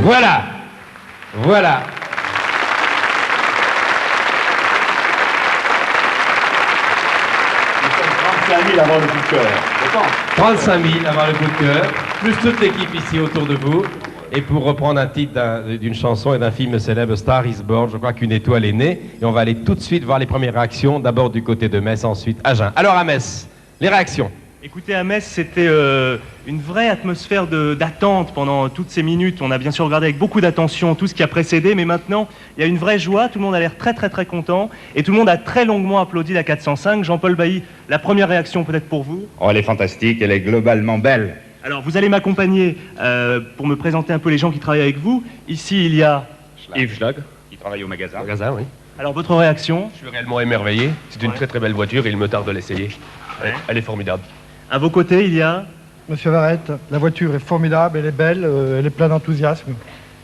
Voilà. Voilà. Nous sommes 35 000 avant le coup de cœur. 35 000 avant le coup de cœur, plus toute l'équipe ici autour de vous. Et pour reprendre un titre d'une chanson et d'un film célèbre, Star is Born, je crois qu'une étoile est née. Et on va aller tout de suite voir les premières réactions, d'abord du côté de Metz, ensuite Agen. Alors à Metz, les réactions. Écoutez, à Metz, c'était une vraie atmosphère d'attente pendant toutes ces minutes. On a bien sûr regardé avec beaucoup d'attention tout ce qui a précédé, mais maintenant, il y a une vraie joie. Tout le monde a l'air très, très, très content. Et tout le monde a très longuement applaudi la 405. Jean-Paul Bailly, la première réaction peut-être pour vous? Oh, elle est fantastique, elle est globalement belle. Alors, vous allez m'accompagner pour me présenter un peu les gens qui travaillent avec vous. Ici, il y a Yves Schlag, qui travaille au magasin. Magasin, oui. Alors, votre réaction? Je suis réellement émerveillé. C'est une très très belle voiture et il me tarde de l'essayer. Elle est formidable. À vos côtés, il y a Monsieur Varette, la voiture est formidable, elle est belle, elle est pleine d'enthousiasme.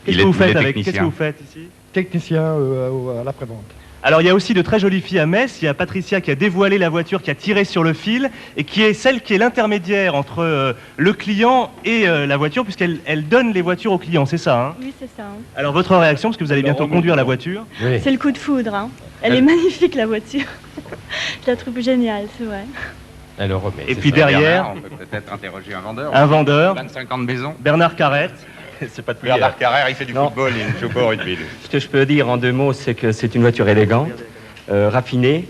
Qu'est-ce que vous faites avec? Qu'est-ce que vous faites ici? technicien à l'après-vente. Alors il y a aussi de très jolies filles à Metz. Il y a Patricia qui a dévoilé la voiture, qui a tiré sur le fil et qui est celle qui est l'intermédiaire entre le client et la voiture, puisqu'elle donne les voitures au client, c'est ça, hein? Oui, c'est ça. Hein. Alors votre réaction, parce que vous allez bientôt conduire la voiture. Oui. C'est le coup de foudre. Hein. Elle est magnifique, la voiture. Je la trouve géniale, c'est vrai. Elle le remet. Et puis derrière, on peut peut-être interroger un vendeur. Un vendeur. 25 ans de maison. Bernard Carrette. C'est pas de plus. Bernard Carrère, il fait du football, il ne joue pas au rugby. Ce que je peux dire en 2 mots, c'est que c'est une voiture élégante, raffinée,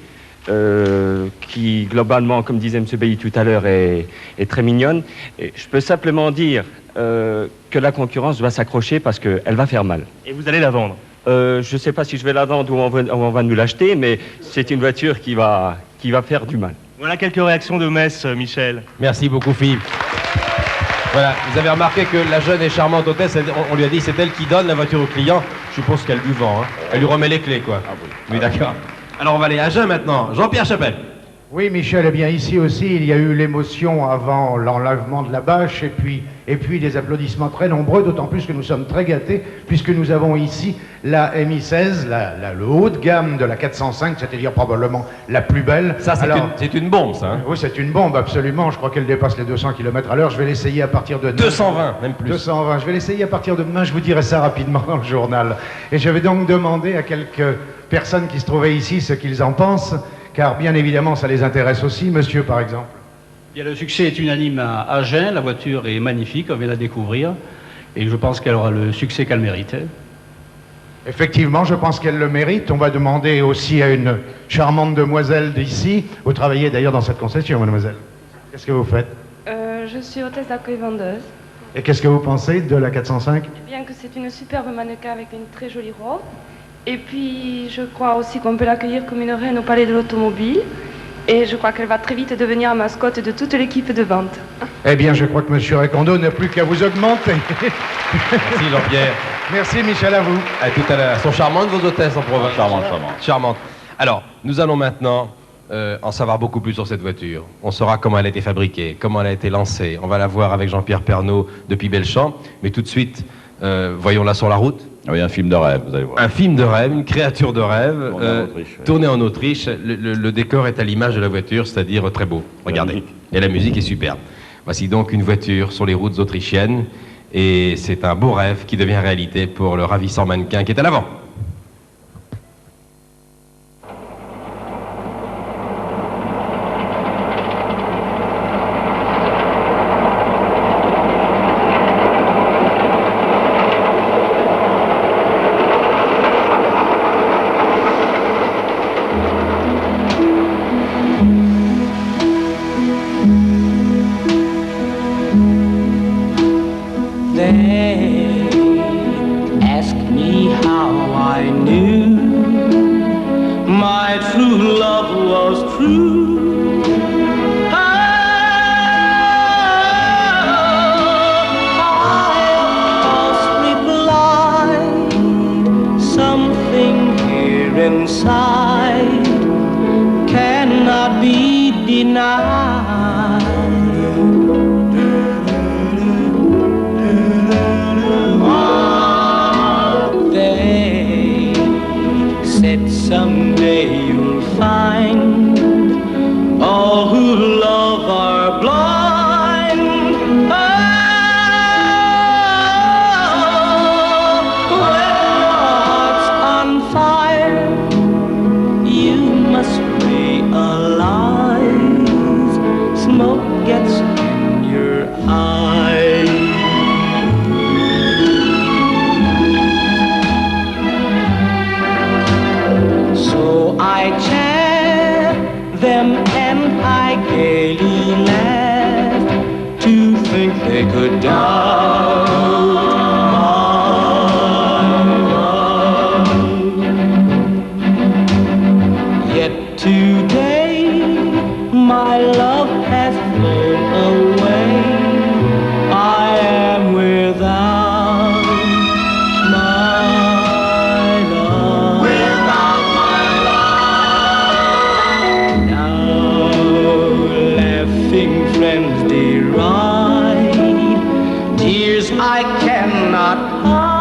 qui globalement, comme disait M. Bailly tout à l'heure, est très mignonne. Et je peux simplement dire que la concurrence doit s'accrocher parce qu'elle va faire mal. Et vous allez la vendre? Je ne sais pas si je vais la vendre ou on va nous l'acheter, mais c'est une voiture qui va faire du mal. Voilà quelques réactions de Metz, Michel. Merci beaucoup, Philippe. Voilà, vous avez remarqué que la jeune et charmante hôtesse, on lui a dit c'est elle qui donne la voiture au client. Je suppose qu'elle lui vend, hein. Elle lui remet les clés, quoi. Ah oui. Oui, d'accord. Alors on va aller à Agen maintenant. Jean-Pierre Chapelle. Oui, Michel, eh bien ici aussi, il y a eu l'émotion avant l'enlèvement de la bâche et puis des applaudissements très nombreux, d'autant plus que nous sommes très gâtés, puisque nous avons ici la MI16, le haut de gamme de la 405, c'est-à-dire probablement la plus belle. Ça, c'est une bombe, ça. Hein. Oui, c'est une bombe, absolument. Je crois qu'elle dépasse les 200 km à l'heure. Je vais l'essayer à partir de... 220, même plus. 220. Je vais l'essayer à partir de demain. Je vous dirai ça rapidement dans le journal. Et je vais donc demander à quelques personnes qui se trouvaient ici ce qu'ils en pensent, car bien évidemment, ça les intéresse aussi. Monsieur, par exemple. Bien, le succès est unanime à Agen. La voiture est magnifique, on vient de la découvrir. Et je pense qu'elle aura le succès qu'elle méritait. Effectivement, je pense qu'elle le mérite. On va demander aussi à une charmante demoiselle d'ici. Vous travaillez d'ailleurs dans cette concession, mademoiselle. Qu'est-ce que vous faites? Je suis hôtesse d'accueil vendeuse. Et qu'est-ce que vous pensez de la 405? Eh bien que c'est une superbe mannequin avec une très jolie robe. Et puis, je crois aussi qu'on peut l'accueillir comme une reine au palais de l'automobile. Et je crois qu'elle va très vite devenir mascotte de toute l'équipe de vente. Eh bien, je crois que M. Recondo n'a plus qu'à vous augmenter. Merci, Jean-Pierre. Merci, Michel, à vous. À tout à l'heure. Elles sont charmantes, vos hôtesses, en province. Charmantes. Alors, nous allons maintenant en savoir beaucoup plus sur cette voiture. On saura comment elle a été fabriquée, comment elle a été lancée. On va la voir avec Jean-Pierre Pernaut depuis Belchamp. Mais tout de suite, voyons-la sur la route. Oui, un film de rêve, vous allez voir. Un film de rêve, une créature de rêve, tourné en Autriche. Le décor est à l'image de la voiture, c'est-à-dire très beau. Regardez. Et la musique est superbe. Voici donc une voiture sur les routes autrichiennes. Et c'est un beau rêve qui devient réalité pour le ravissant mannequin qui est à l'avant. I cannot hide.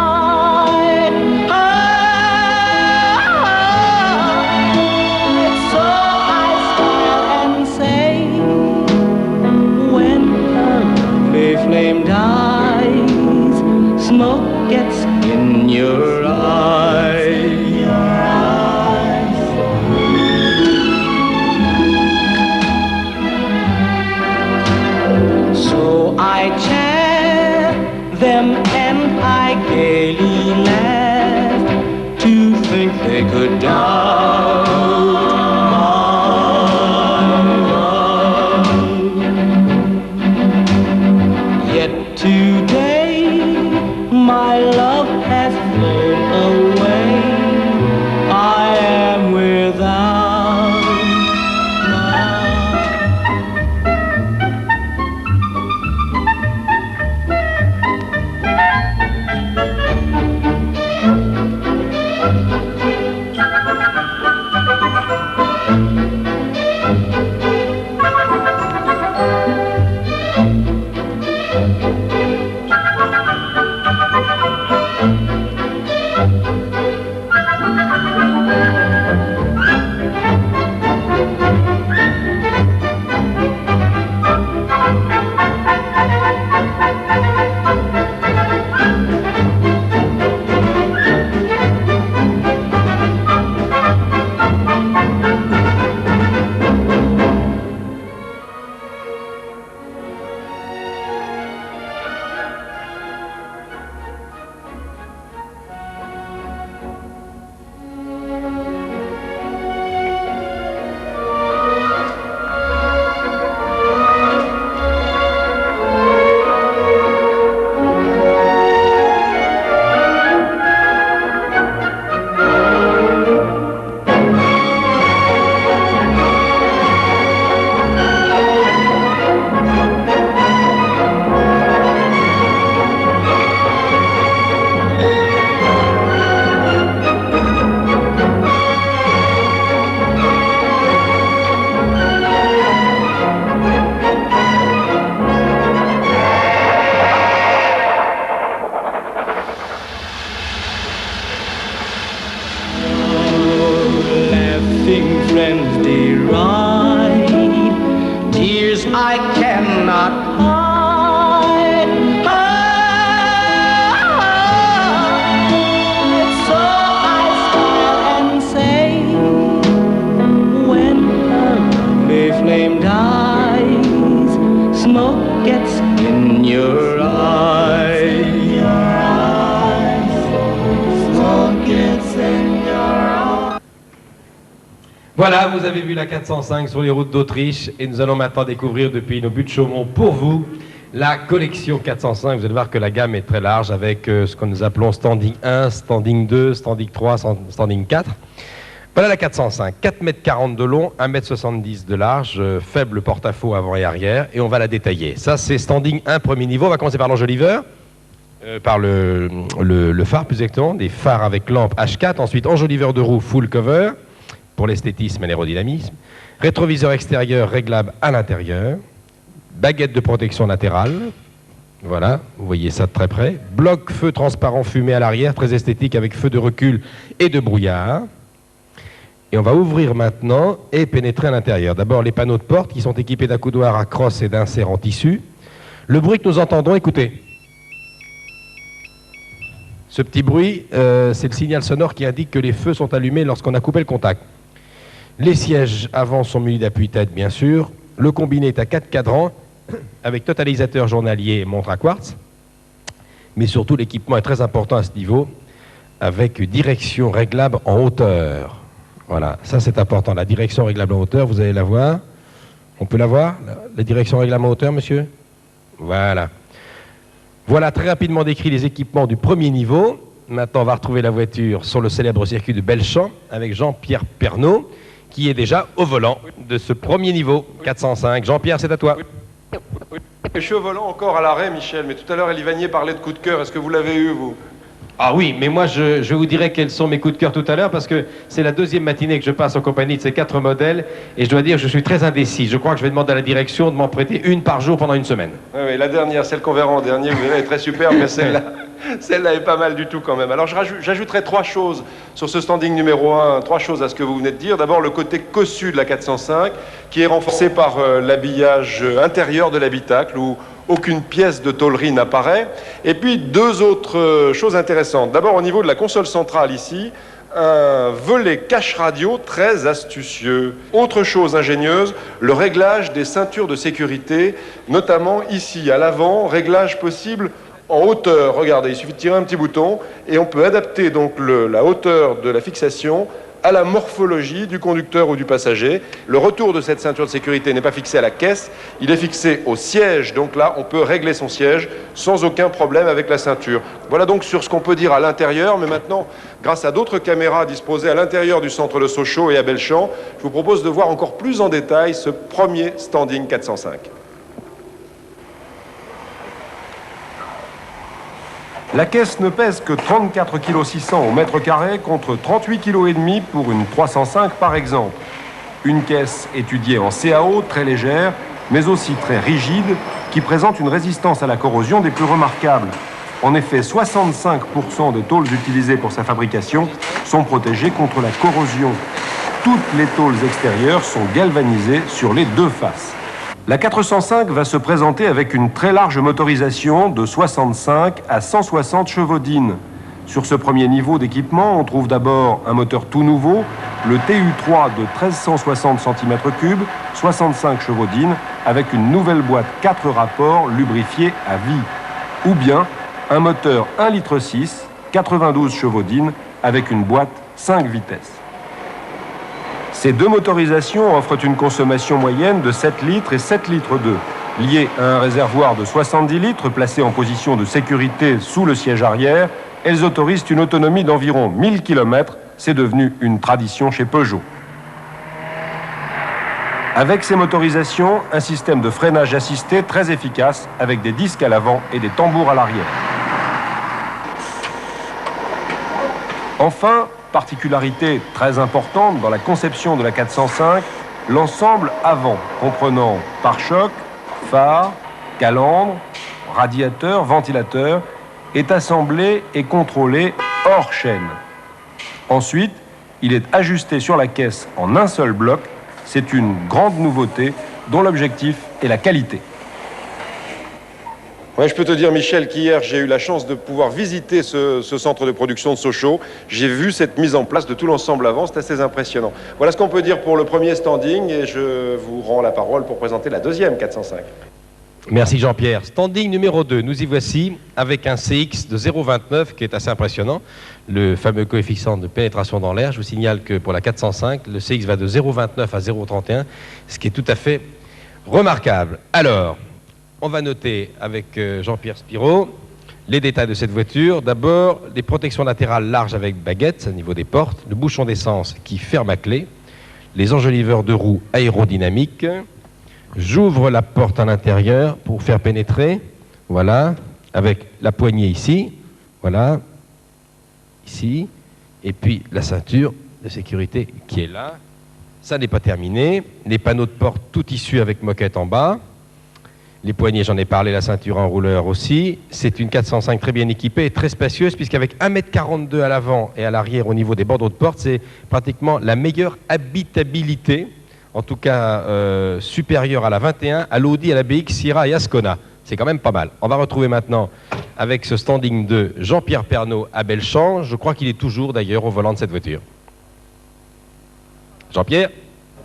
Voilà, vous avez vu la 405 sur les routes d'Autriche et nous allons maintenant découvrir depuis nos buts de Chaumont pour vous la collection 405. Vous allez voir que la gamme est très large avec ce que nous appelons standing 1, standing 2, standing 3, standing 4. Voilà la 405, 4,40 m de long, 1,70 m de large, faible porte-à-faux avant et arrière et on va la détailler. Ça c'est standing 1 premier niveau, on va commencer par l'enjoliveur. Par le phare plus exactement, des phares avec lampe H4, ensuite enjoliveur de roue full cover pour l'esthétisme et l'aérodynamisme, rétroviseur extérieur réglable à l'intérieur, baguette de protection latérale, voilà, vous voyez ça de très près, bloc feu transparent fumé à l'arrière, très esthétique avec feu de recul et de brouillard. Et on va ouvrir maintenant et pénétrer à l'intérieur. D'abord les panneaux de porte qui sont équipés d'accoudoirs à crosse et d'insert en tissu. Le bruit que nous entendons, écoutez. Ce petit bruit, c'est le signal sonore qui indique que les feux sont allumés lorsqu'on a coupé le contact. Les sièges avant sont munis d'appui-tête, bien sûr. Le combiné est à 4 cadrans, avec totalisateur journalier et montre à quartz. Mais surtout, l'équipement est très important à ce niveau, avec direction réglable en hauteur. Voilà, ça c'est important. La direction réglable en hauteur, vous allez la voir. On peut la voir, la direction réglable en hauteur, monsieur? Voilà. Voilà très rapidement décrit les équipements du premier niveau. Maintenant, on va retrouver la voiture sur le célèbre circuit de Belchamp avec Jean-Pierre Pernaut, qui est déjà au volant de ce premier niveau, 405. Jean-Pierre, c'est à toi. Je suis au volant encore à l'arrêt, Michel, mais tout à l'heure, Elie Vanier parlait de coup de cœur. Est-ce que vous l'avez eu, vous? Ah oui, mais moi je vous dirai quels sont mes coups de cœur tout à l'heure parce que c'est la deuxième matinée que je passe en compagnie de ces 4 modèles et je dois dire que je suis très indécis. Je crois que je vais demander à la direction de m'en prêter une par jour pendant une semaine. Oui, oui, la dernière, celle qu'on verra en dernier, vous verrez, est très superbe, mais celle-là est pas mal du tout quand même. Alors j'ajouterai 3 choses sur ce standing numéro 1, 3 choses à ce que vous venez de dire. D'abord le côté cossu de la 405 qui est renforcé par l'habillage intérieur de l'habitacle où aucune pièce de tôlerie n'apparaît. Et puis 2 autres choses intéressantes. D'abord au niveau de la console centrale ici, un volet cache radio très astucieux. Autre chose ingénieuse, le réglage des ceintures de sécurité, notamment ici à l'avant, réglage possible en hauteur. Regardez, il suffit de tirer un petit bouton et on peut adapter donc la hauteur de la fixation à la morphologie du conducteur ou du passager. Le retour de cette ceinture de sécurité n'est pas fixé à la caisse, il est fixé au siège. Donc là, on peut régler son siège sans aucun problème avec la ceinture. Voilà donc sur ce qu'on peut dire à l'intérieur, mais maintenant, grâce à d'autres caméras disposées à l'intérieur du centre de Sochaux et à Belchamp, je vous propose de voir encore plus en détail ce premier standing 405. La caisse ne pèse que 34,6 kg au mètre carré contre 38,5 kg pour une 305 par exemple. Une caisse étudiée en CAO, très légère, mais aussi très rigide, qui présente une résistance à la corrosion des plus remarquables. En effet, 65% des tôles utilisées pour sa fabrication sont protégées contre la corrosion. Toutes les tôles extérieures sont galvanisées sur les deux faces. La 405 va se présenter avec une très large motorisation de 65 à 160 chevaux-dînes. Sur ce premier niveau d'équipement, on trouve d'abord un moteur tout nouveau, le TU3 de 1360 cm3, 65 chevaux-dînes, avec une nouvelle boîte 4 rapports lubrifiée à vie. Ou bien un moteur 1,6 litre, 92 chevaux-dînes, avec une boîte 5 vitesses. Ces deux motorisations offrent une consommation moyenne de 7 litres et 7 litres 2, liées à un réservoir de 70 litres placé en position de sécurité sous le siège arrière. Elles autorisent une autonomie d'environ 1000 km. C'est devenu une tradition chez Peugeot. Avec ces motorisations, un système de freinage assisté très efficace avec des disques à l'avant et des tambours à l'arrière. Enfin, particularité très importante dans la conception de la 405, l'ensemble avant, comprenant pare-choc, phare, calandre, radiateur, ventilateur, est assemblé et contrôlé hors chaîne. Ensuite, il est ajusté sur la caisse en un seul bloc. C'est une grande nouveauté dont l'objectif est la qualité. Ouais, je peux te dire, Michel, qu'hier, j'ai eu la chance de pouvoir visiter ce centre de production de Sochaux. J'ai vu cette mise en place de tout l'ensemble avant, c'est assez impressionnant. Voilà ce qu'on peut dire pour le premier standing et je vous rends la parole pour présenter la deuxième 405. Merci Jean-Pierre. Standing numéro 2, nous y voici avec un CX de 0,29 qui est assez impressionnant. Le fameux coefficient de pénétration dans l'air. Je vous signale que pour la 405, le CX va de 0,29 à 0,31, ce qui est tout à fait remarquable. Alors, on va noter avec Jean-Pierre Spiro les détails de cette voiture. D'abord, les protections latérales larges avec baguettes au niveau des portes, le bouchon d'essence qui ferme à clé, les enjoliveurs de roues aérodynamiques. J'ouvre la porte à l'intérieur pour faire pénétrer, voilà, avec la poignée ici, voilà, ici, et puis la ceinture de sécurité qui est là. Ça n'est pas terminé. Les panneaux de porte tout issus avec moquette en bas. Les poignées, j'en ai parlé, la ceinture enrouleur aussi. C'est une 405 très bien équipée et très spacieuse, puisqu'avec 1,42 m à l'avant et à l'arrière au niveau des bandeaux de porte, c'est pratiquement la meilleure habitabilité, en tout cas supérieure à la 21, à l'Audi, à la BX, Sierra et Ascona. C'est quand même pas mal. On va retrouver maintenant, avec ce standing de Jean-Pierre Pernaut à Belchamp, je crois qu'il est toujours d'ailleurs au volant de cette voiture. Jean-Pierre ?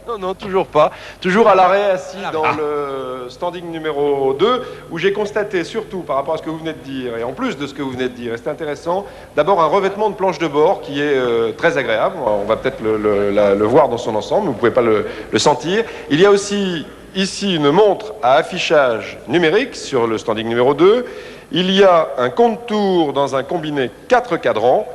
Non, non, toujours pas. Toujours à l'arrêt, assis dans le standing numéro 2, où j'ai constaté, surtout par rapport à ce que vous venez de dire, et en plus de ce que vous venez de dire, et c'est intéressant, d'abord un revêtement de planche de bord qui est très agréable. On va peut-être le voir dans son ensemble, vous ne pouvez pas le sentir. Il y a aussi ici une montre à affichage numérique sur le standing numéro 2. Il y a un compte-tours dans un combiné 4 cadrans.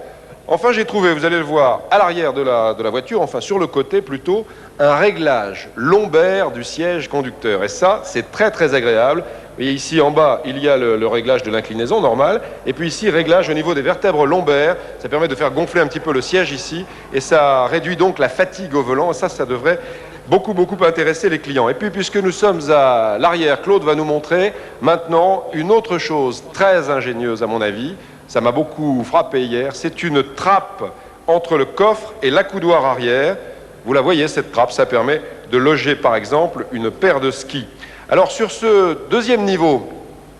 Enfin, j'ai trouvé, vous allez le voir, à l'arrière de la voiture, enfin sur le côté plutôt, un réglage lombaire du siège conducteur. Et ça, c'est très très agréable. Vous voyez ici en bas, il y a le réglage de l'inclinaison normale. Et puis ici, réglage au niveau des vertèbres lombaires. Ça permet de faire gonfler un petit peu le siège ici. Et ça réduit donc la fatigue au volant. Et ça devrait beaucoup intéresser les clients. Et puis, puisque nous sommes à l'arrière, Claude va nous montrer maintenant une autre chose très ingénieuse à mon avis. Ça m'a beaucoup frappé hier, c'est une trappe entre le coffre et l'accoudoir arrière. Vous la voyez, cette trappe, ça permet de loger par exemple une paire de skis. Alors sur ce deuxième niveau,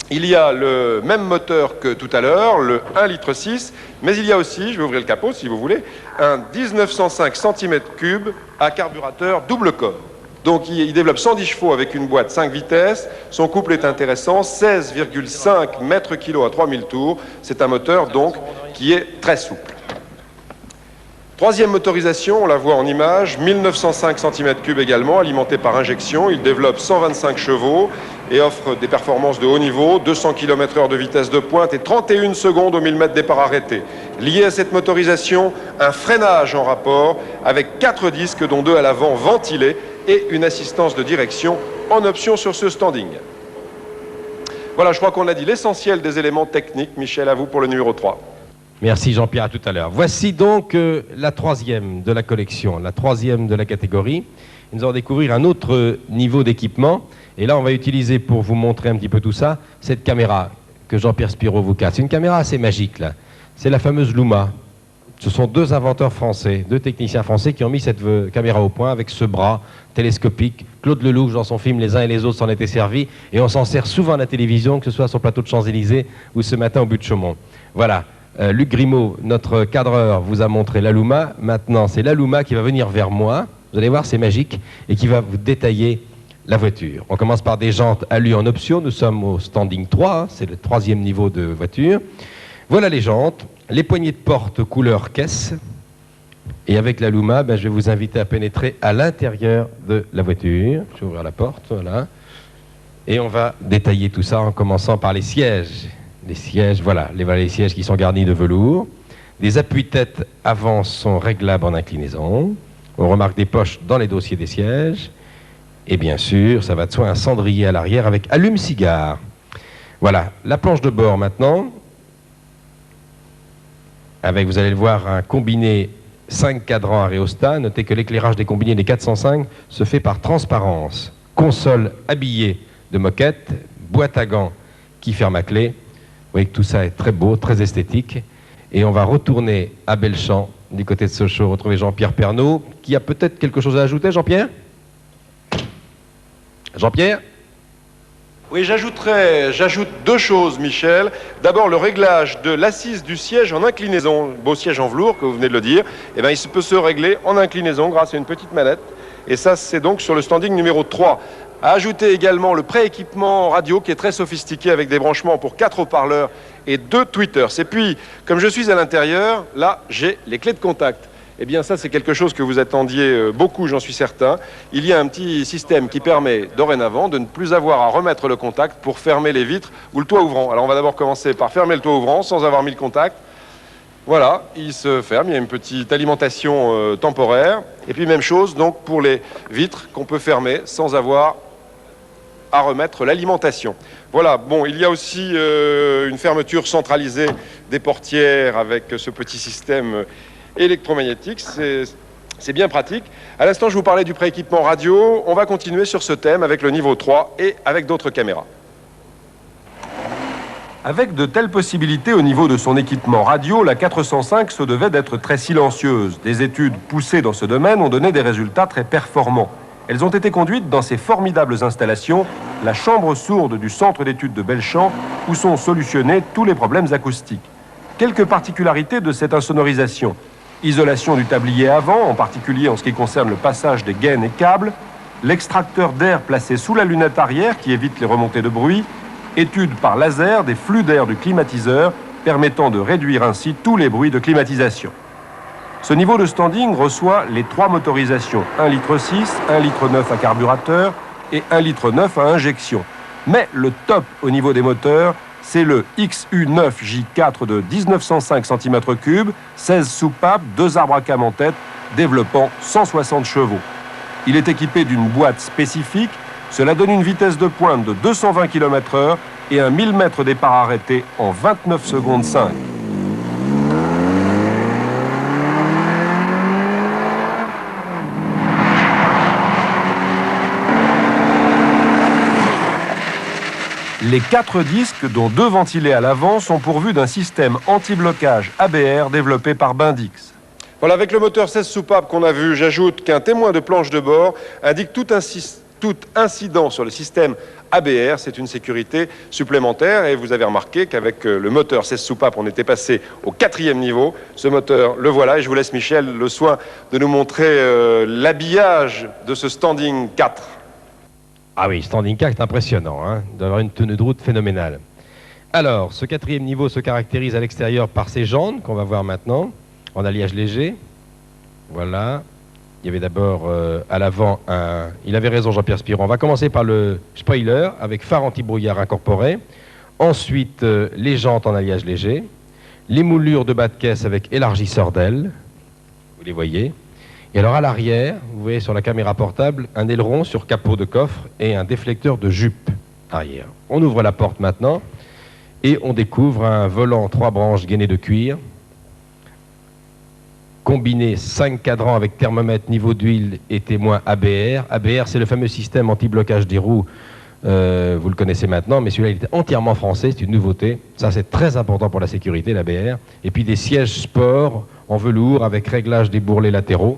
il y a le même moteur que tout à l'heure, le 1,6 litre, mais il y a aussi, je vais ouvrir le capot si vous voulez, un 1905 cm3 à carburateur double corps. Donc il développe 110 chevaux avec une boîte 5 vitesses. Son couple est intéressant, 16,5 mètres-kg à 3000 tours. C'est un moteur donc qui est très souple. Troisième motorisation, on la voit en image, 1905 cm3 également, alimenté par injection. Il développe 125 chevaux et offre des performances de haut niveau, 200 km/h de vitesse de pointe et 31 secondes au 1000 mètres départ arrêté. Lié à cette motorisation, un freinage en rapport avec 4 disques dont 2 à l'avant ventilés et une assistance de direction en option sur ce standing. Voilà, je crois qu'on a dit l'essentiel des éléments techniques. Michel, à vous pour le numéro 3. Merci Jean-Pierre, à tout à l'heure. Voici donc la troisième de la collection, la troisième de la catégorie. Nous allons découvrir un autre niveau d'équipement. Et là, on va utiliser, pour vous montrer un petit peu tout ça, cette caméra que Jean-Pierre Spiro vous casse. C'est une caméra assez magique, là. C'est la fameuse Luma. Ce sont deux inventeurs français, deux techniciens français qui ont mis cette caméra au point avec ce bras télescopique. Claude Lelouch, dans son film Les uns et les autres, s'en était servi. Et on s'en sert souvent à la télévision, que ce soit sur le plateau de Champs-Élysées ou ce matin au but de Chaumont. Voilà. Luc Grimaud, notre cadreur, vous a montré la Luma. Maintenant, c'est la Luma qui va venir vers moi. Vous allez voir, c'est magique. Et qui va vous détailler la voiture. On commence par des jantes alu en option. Nous sommes au standing 3. Hein, c'est le troisième niveau de voiture. Voilà les jantes. Les poignées de porte couleur caisse. Et avec la Luma, je vais vous inviter à pénétrer à l'intérieur de la voiture. Je vais ouvrir la porte, voilà. Et on va détailler tout ça en commençant par les sièges. Les sièges, voilà les sièges qui sont garnis de velours. Les appuis-têtes avant sont réglables en inclinaison. On remarque des poches dans les dossiers des sièges. Et bien sûr, ça va de soi, un cendrier à l'arrière avec allume-cigare. Voilà, la planche de bord maintenant. Avec, vous allez le voir, un combiné 5 cadrans à rhéostat. Notez que l'éclairage des combinés des 405 se fait par transparence. Console habillée de moquette, boîte à gants qui ferme à clé. Vous voyez que tout ça est très beau, très esthétique. Et on va retourner à Belchamp, du côté de Sochaux, retrouver Jean-Pierre Pernaut, qui a peut-être quelque chose à ajouter, Jean-Pierre ? Jean-Pierre ? Oui, j'ajoute deux choses, Michel. D'abord, le réglage de l'assise du siège en inclinaison, beau siège en velours, que vous venez de le dire, il peut se régler en inclinaison grâce à une petite manette. Et ça, c'est donc sur le standing numéro 3. À ajouter également le pré-équipement radio qui est très sophistiqué avec des branchements pour 4 haut-parleurs et 2 tweeters. Et puis, comme je suis à l'intérieur, là, j'ai les clés de contact. Eh bien, ça, c'est quelque chose que vous attendiez beaucoup, j'en suis certain. Il y a un petit système qui permet, dorénavant, de ne plus avoir à remettre le contact pour fermer les vitres ou le toit ouvrant. Alors, on va d'abord commencer par fermer le toit ouvrant sans avoir mis le contact. Voilà, il se ferme, il y a une petite alimentation temporaire. Et puis, même chose, donc, pour les vitres qu'on peut fermer sans avoir à remettre l'alimentation. Voilà, bon, il y a aussi une fermeture centralisée des portières avec ce petit système électromagnétique, c'est bien pratique. À l'instant, je vous parlais du prééquipement radio. On va continuer sur ce thème avec le niveau 3 et avec d'autres caméras. Avec de telles possibilités au niveau de son équipement radio, la 405 se devait d'être très silencieuse. Des études poussées dans ce domaine ont donné des résultats très performants. Elles ont été conduites dans ces formidables installations, la chambre sourde du centre d'études de Belchamp, où sont solutionnés tous les problèmes acoustiques. Quelques particularités de cette insonorisation. Isolation du tablier avant, en particulier en ce qui concerne le passage des gaines et câbles, l'extracteur d'air placé sous la lunette arrière qui évite les remontées de bruit, étude par laser des flux d'air du climatiseur permettant de réduire ainsi tous les bruits de climatisation. Ce niveau de standing reçoit les 3 motorisations, 1,6 litre, 1,9 litre à carburateur et 1,9 litre à injection. Mais le top au niveau des moteurs, c'est le XU9J4 de 1905 cm3, 16 soupapes, 2 arbres à cam en tête, développant 160 chevaux. Il est équipé d'une boîte spécifique, cela donne une vitesse de pointe de 220 km/h et un 1000 mètres départ arrêté en 29 secondes 5. Les 4 disques, dont 2 ventilés à l'avant, sont pourvus d'un système anti-blocage ABR développé par Bendix. Voilà, avec le moteur 16 soupapes qu'on a vu, j'ajoute qu'un témoin de planche de bord indique tout incident sur le système ABR. C'est une sécurité supplémentaire et vous avez remarqué qu'avec le moteur 16 soupapes, on était passé au 4e niveau. Ce moteur, le voilà, et je vous laisse, Michel, le soin de nous montrer l'habillage de ce standing 4. Ah oui, standing 4 est impressionnant, hein, d'avoir une tenue de route phénoménale. Alors, ce 4e niveau se caractérise à l'extérieur par ces jantes qu'on va voir maintenant, en alliage léger. Voilà. Il y avait d'abord à l'avant un... Il avait raison Jean-Pierre Spiron. On va commencer par le spoiler avec phare anti-brouillard incorporé. Ensuite, les jantes en alliage léger. Les moulures de bas de caisse avec élargisseur d'aile. Vous les voyez. Et alors à l'arrière, vous voyez sur la caméra portable, un aileron sur capot de coffre et un déflecteur de jupe arrière. On ouvre la porte maintenant et on découvre un volant 3 branches gainé de cuir. Combiné 5 cadrans avec thermomètre, niveau d'huile et témoin ABR. ABR, c'est le fameux système anti-blocage des roues. Vous le connaissez maintenant, mais celui-là, il est entièrement français, c'est une nouveauté. Ça, c'est très important pour la sécurité, l'ABR. Et puis des sièges sport en velours avec réglage des bourrelets latéraux.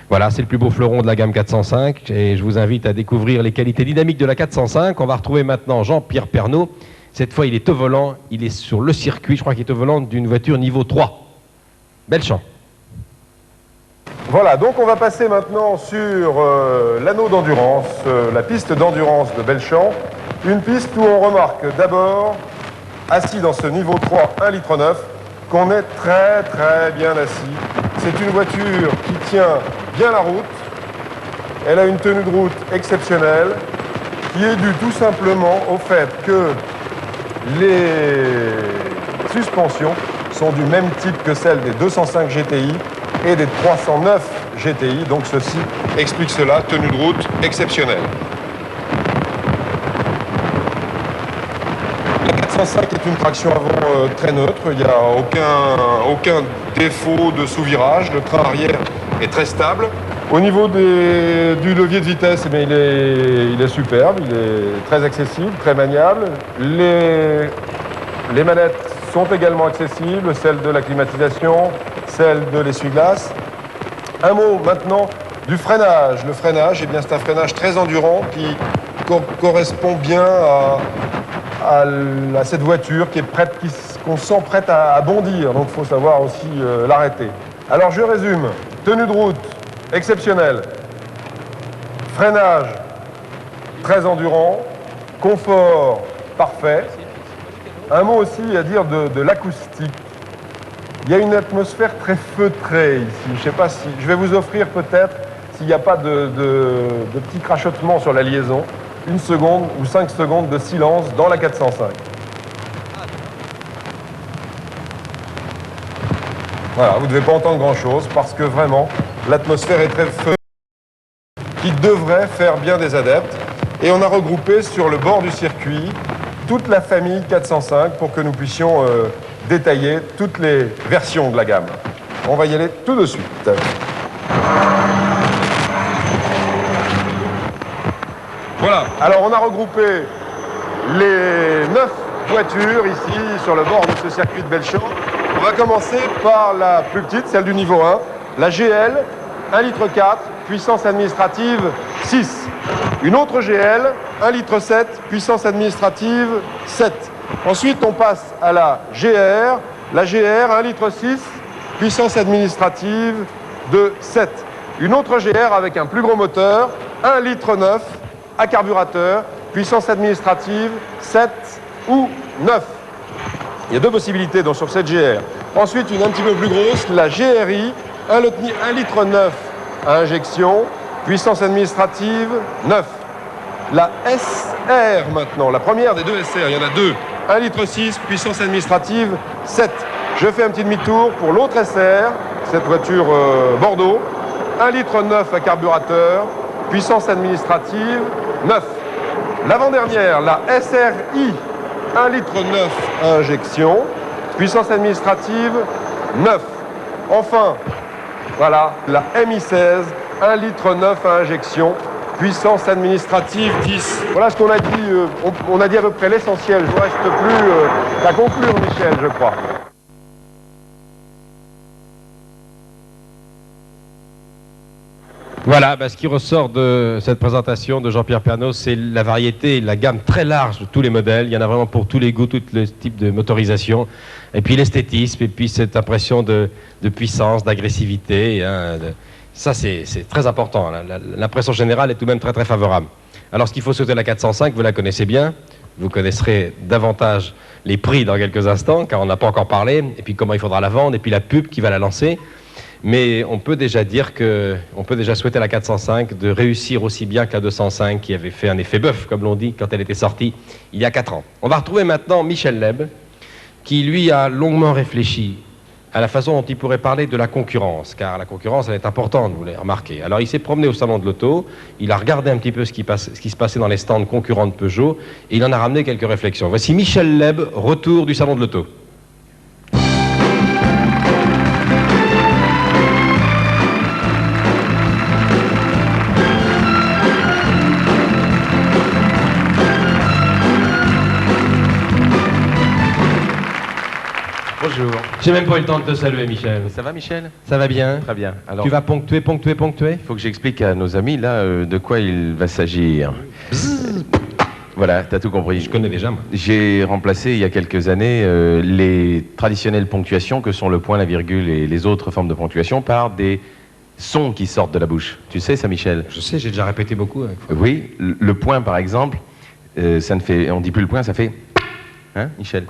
Voilà, c'est le plus beau fleuron de la gamme 405. Et je vous invite à découvrir les qualités dynamiques de la 405. On va retrouver maintenant Jean-Pierre Pernaut. Cette fois, il est au volant. Il est sur le circuit. Je crois qu'il est au volant d'une voiture niveau 3. Belchamp. Voilà, donc on va passer maintenant sur l'anneau d'endurance, la piste d'endurance de Belchamp. Une piste où on remarque d'abord, assis dans ce niveau 3, 1,9 litre, qu'on est très très bien assis. C'est une voiture qui tient bien la route. Elle a une tenue de route exceptionnelle, qui est due tout simplement au fait que les suspensions sont du même type que celles des 205 GTI et des 309 GTI, donc ceci explique cela, tenue de route exceptionnelle. La 405 est une traction avant très neutre, il n'y a aucun défaut de sous-virage, le train arrière est très stable. Au niveau du levier de vitesse, eh bien, il est superbe, il est très accessible, très maniable. Les manettes sont également accessibles, celles de la climatisation, celles de l'essuie-glace. Un mot maintenant du freinage. Le freinage, eh bien, c'est un freinage très endurant qui correspond bien à cette voiture qu'on sent prête à bondir. Donc il faut savoir aussi l'arrêter. Alors je résume. Tenue de route exceptionnelle. Freinage très endurant. Confort parfait. Un mot aussi à dire de l'acoustique. Il y a une atmosphère très feutrée ici. Je ne sais pas si... Je vais vous offrir peut-être, s'il n'y a pas de petits crachotements sur la liaison, 1 seconde ou 5 secondes de silence dans la 405. Voilà, vous ne devez pas entendre grand-chose parce que vraiment, l'atmosphère est très feutrée, qui devrait faire bien des adeptes. Et on a regroupé sur le bord du circuit toute la famille 405 pour que nous puissions détailler toutes les versions de la gamme. On va y aller tout de suite. Voilà, alors on a regroupé les 9 voitures ici sur le bord de ce circuit de Belchamp. On va commencer par la plus petite, celle du niveau 1, la GL, 1,4 litre, puissance administrative 6. Une autre GL, 1,7 litre, puissance administrative 7. Ensuite, on passe à la GR. La GR, 1,6 litre, puissance administrative de 7. Une autre GR avec un plus gros moteur, 1,9 litre à carburateur, puissance administrative 7 ou 9. Il y a 2 possibilités donc, sur cette GR. Ensuite, une un petit peu plus grosse, la GRI, 1,9 litre à injection, puissance administrative 9. La SR maintenant, la première des 2 SR, il y en a 2. 1,6 litre, puissance administrative 7. Je fais un petit demi-tour pour l'autre SR, cette voiture Bordeaux. 1,9 litre à carburateur, puissance administrative 9. L'avant-dernière, la SRI, 1,9 litre à injection, puissance administrative 9. Enfin, voilà, la MI16, 1,9 litre à injection, puissance administrative 10. Voilà ce qu'on a dit, on a dit à peu près l'essentiel. Je ne reste plus qu'à conclure, Michel, je crois. Voilà, ce qui ressort de cette présentation de Jean-Pierre Pernaut, c'est la variété, la gamme très large de tous les modèles. Il y en a vraiment pour tous les goûts, tous les types de motorisation. Et puis l'esthétisme, et puis cette impression de puissance, d'agressivité. Hein, ça, c'est très important. L'impression générale est tout de même très très favorable. Alors, ce qu'il faut sauter la 405, vous la connaissez bien. Vous connaisserez davantage les prix dans quelques instants, car on n'a pas encore parlé. Et puis comment il faudra la vendre, et puis la pub qui va la lancer. Mais on peut déjà dire on peut déjà souhaiter à la 405 de réussir aussi bien que la 205 qui avait fait un effet bœuf, comme l'on dit, quand elle était sortie il y a 4 ans. On va retrouver maintenant Michel Leb, qui lui a longuement réfléchi à la façon dont il pourrait parler de la concurrence, car la concurrence, elle est importante, vous l'avez remarqué. Alors il s'est promené au salon de l'auto, il a regardé un petit peu ce qui se passait dans les stands concurrents de Peugeot, et il en a ramené quelques réflexions. Voici Michel Leb, retour du salon de l'auto. Bonjour. J'ai même pas eu le temps de te saluer, Michel. Ça va, Michel? Ça va bien? Très bien. Alors, tu vas ponctuer? Il faut que j'explique à nos amis, là, de quoi il va s'agir. Voilà, t'as tout compris. Je connais déjà, moi. J'ai remplacé, il y a quelques années, les traditionnelles ponctuations que sont le point, la virgule et les autres formes de ponctuation par des sons qui sortent de la bouche. Tu sais ça, Michel? Je sais, j'ai déjà répété beaucoup. Oui, le point, par exemple, ça ne fait... On dit plus le point, ça fait... Hein, Michel?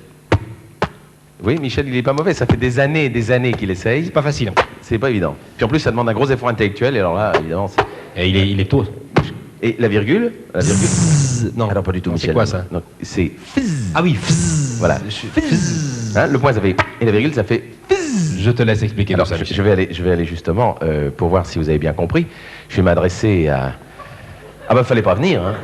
Oui, Michel, il est pas mauvais. Ça fait des années qu'il essaye. C'est pas facile. C'est pas évident. Puis en plus, ça demande un gros effort intellectuel. Et alors là, évidemment, et il est tôt. Et la virgule? Non. Alors pas du tout, Michel. C'est quoi ça? C'est fizz. Ah oui, fizz. Voilà. Fizz. Hein, le point, ça fait... Et la virgule, ça fait fizz. Je te laisse expliquer. Alors, je vais aller justement, pour voir si vous avez bien compris. Je vais m'adresser à... Ah bah, fallait pas venir, hein.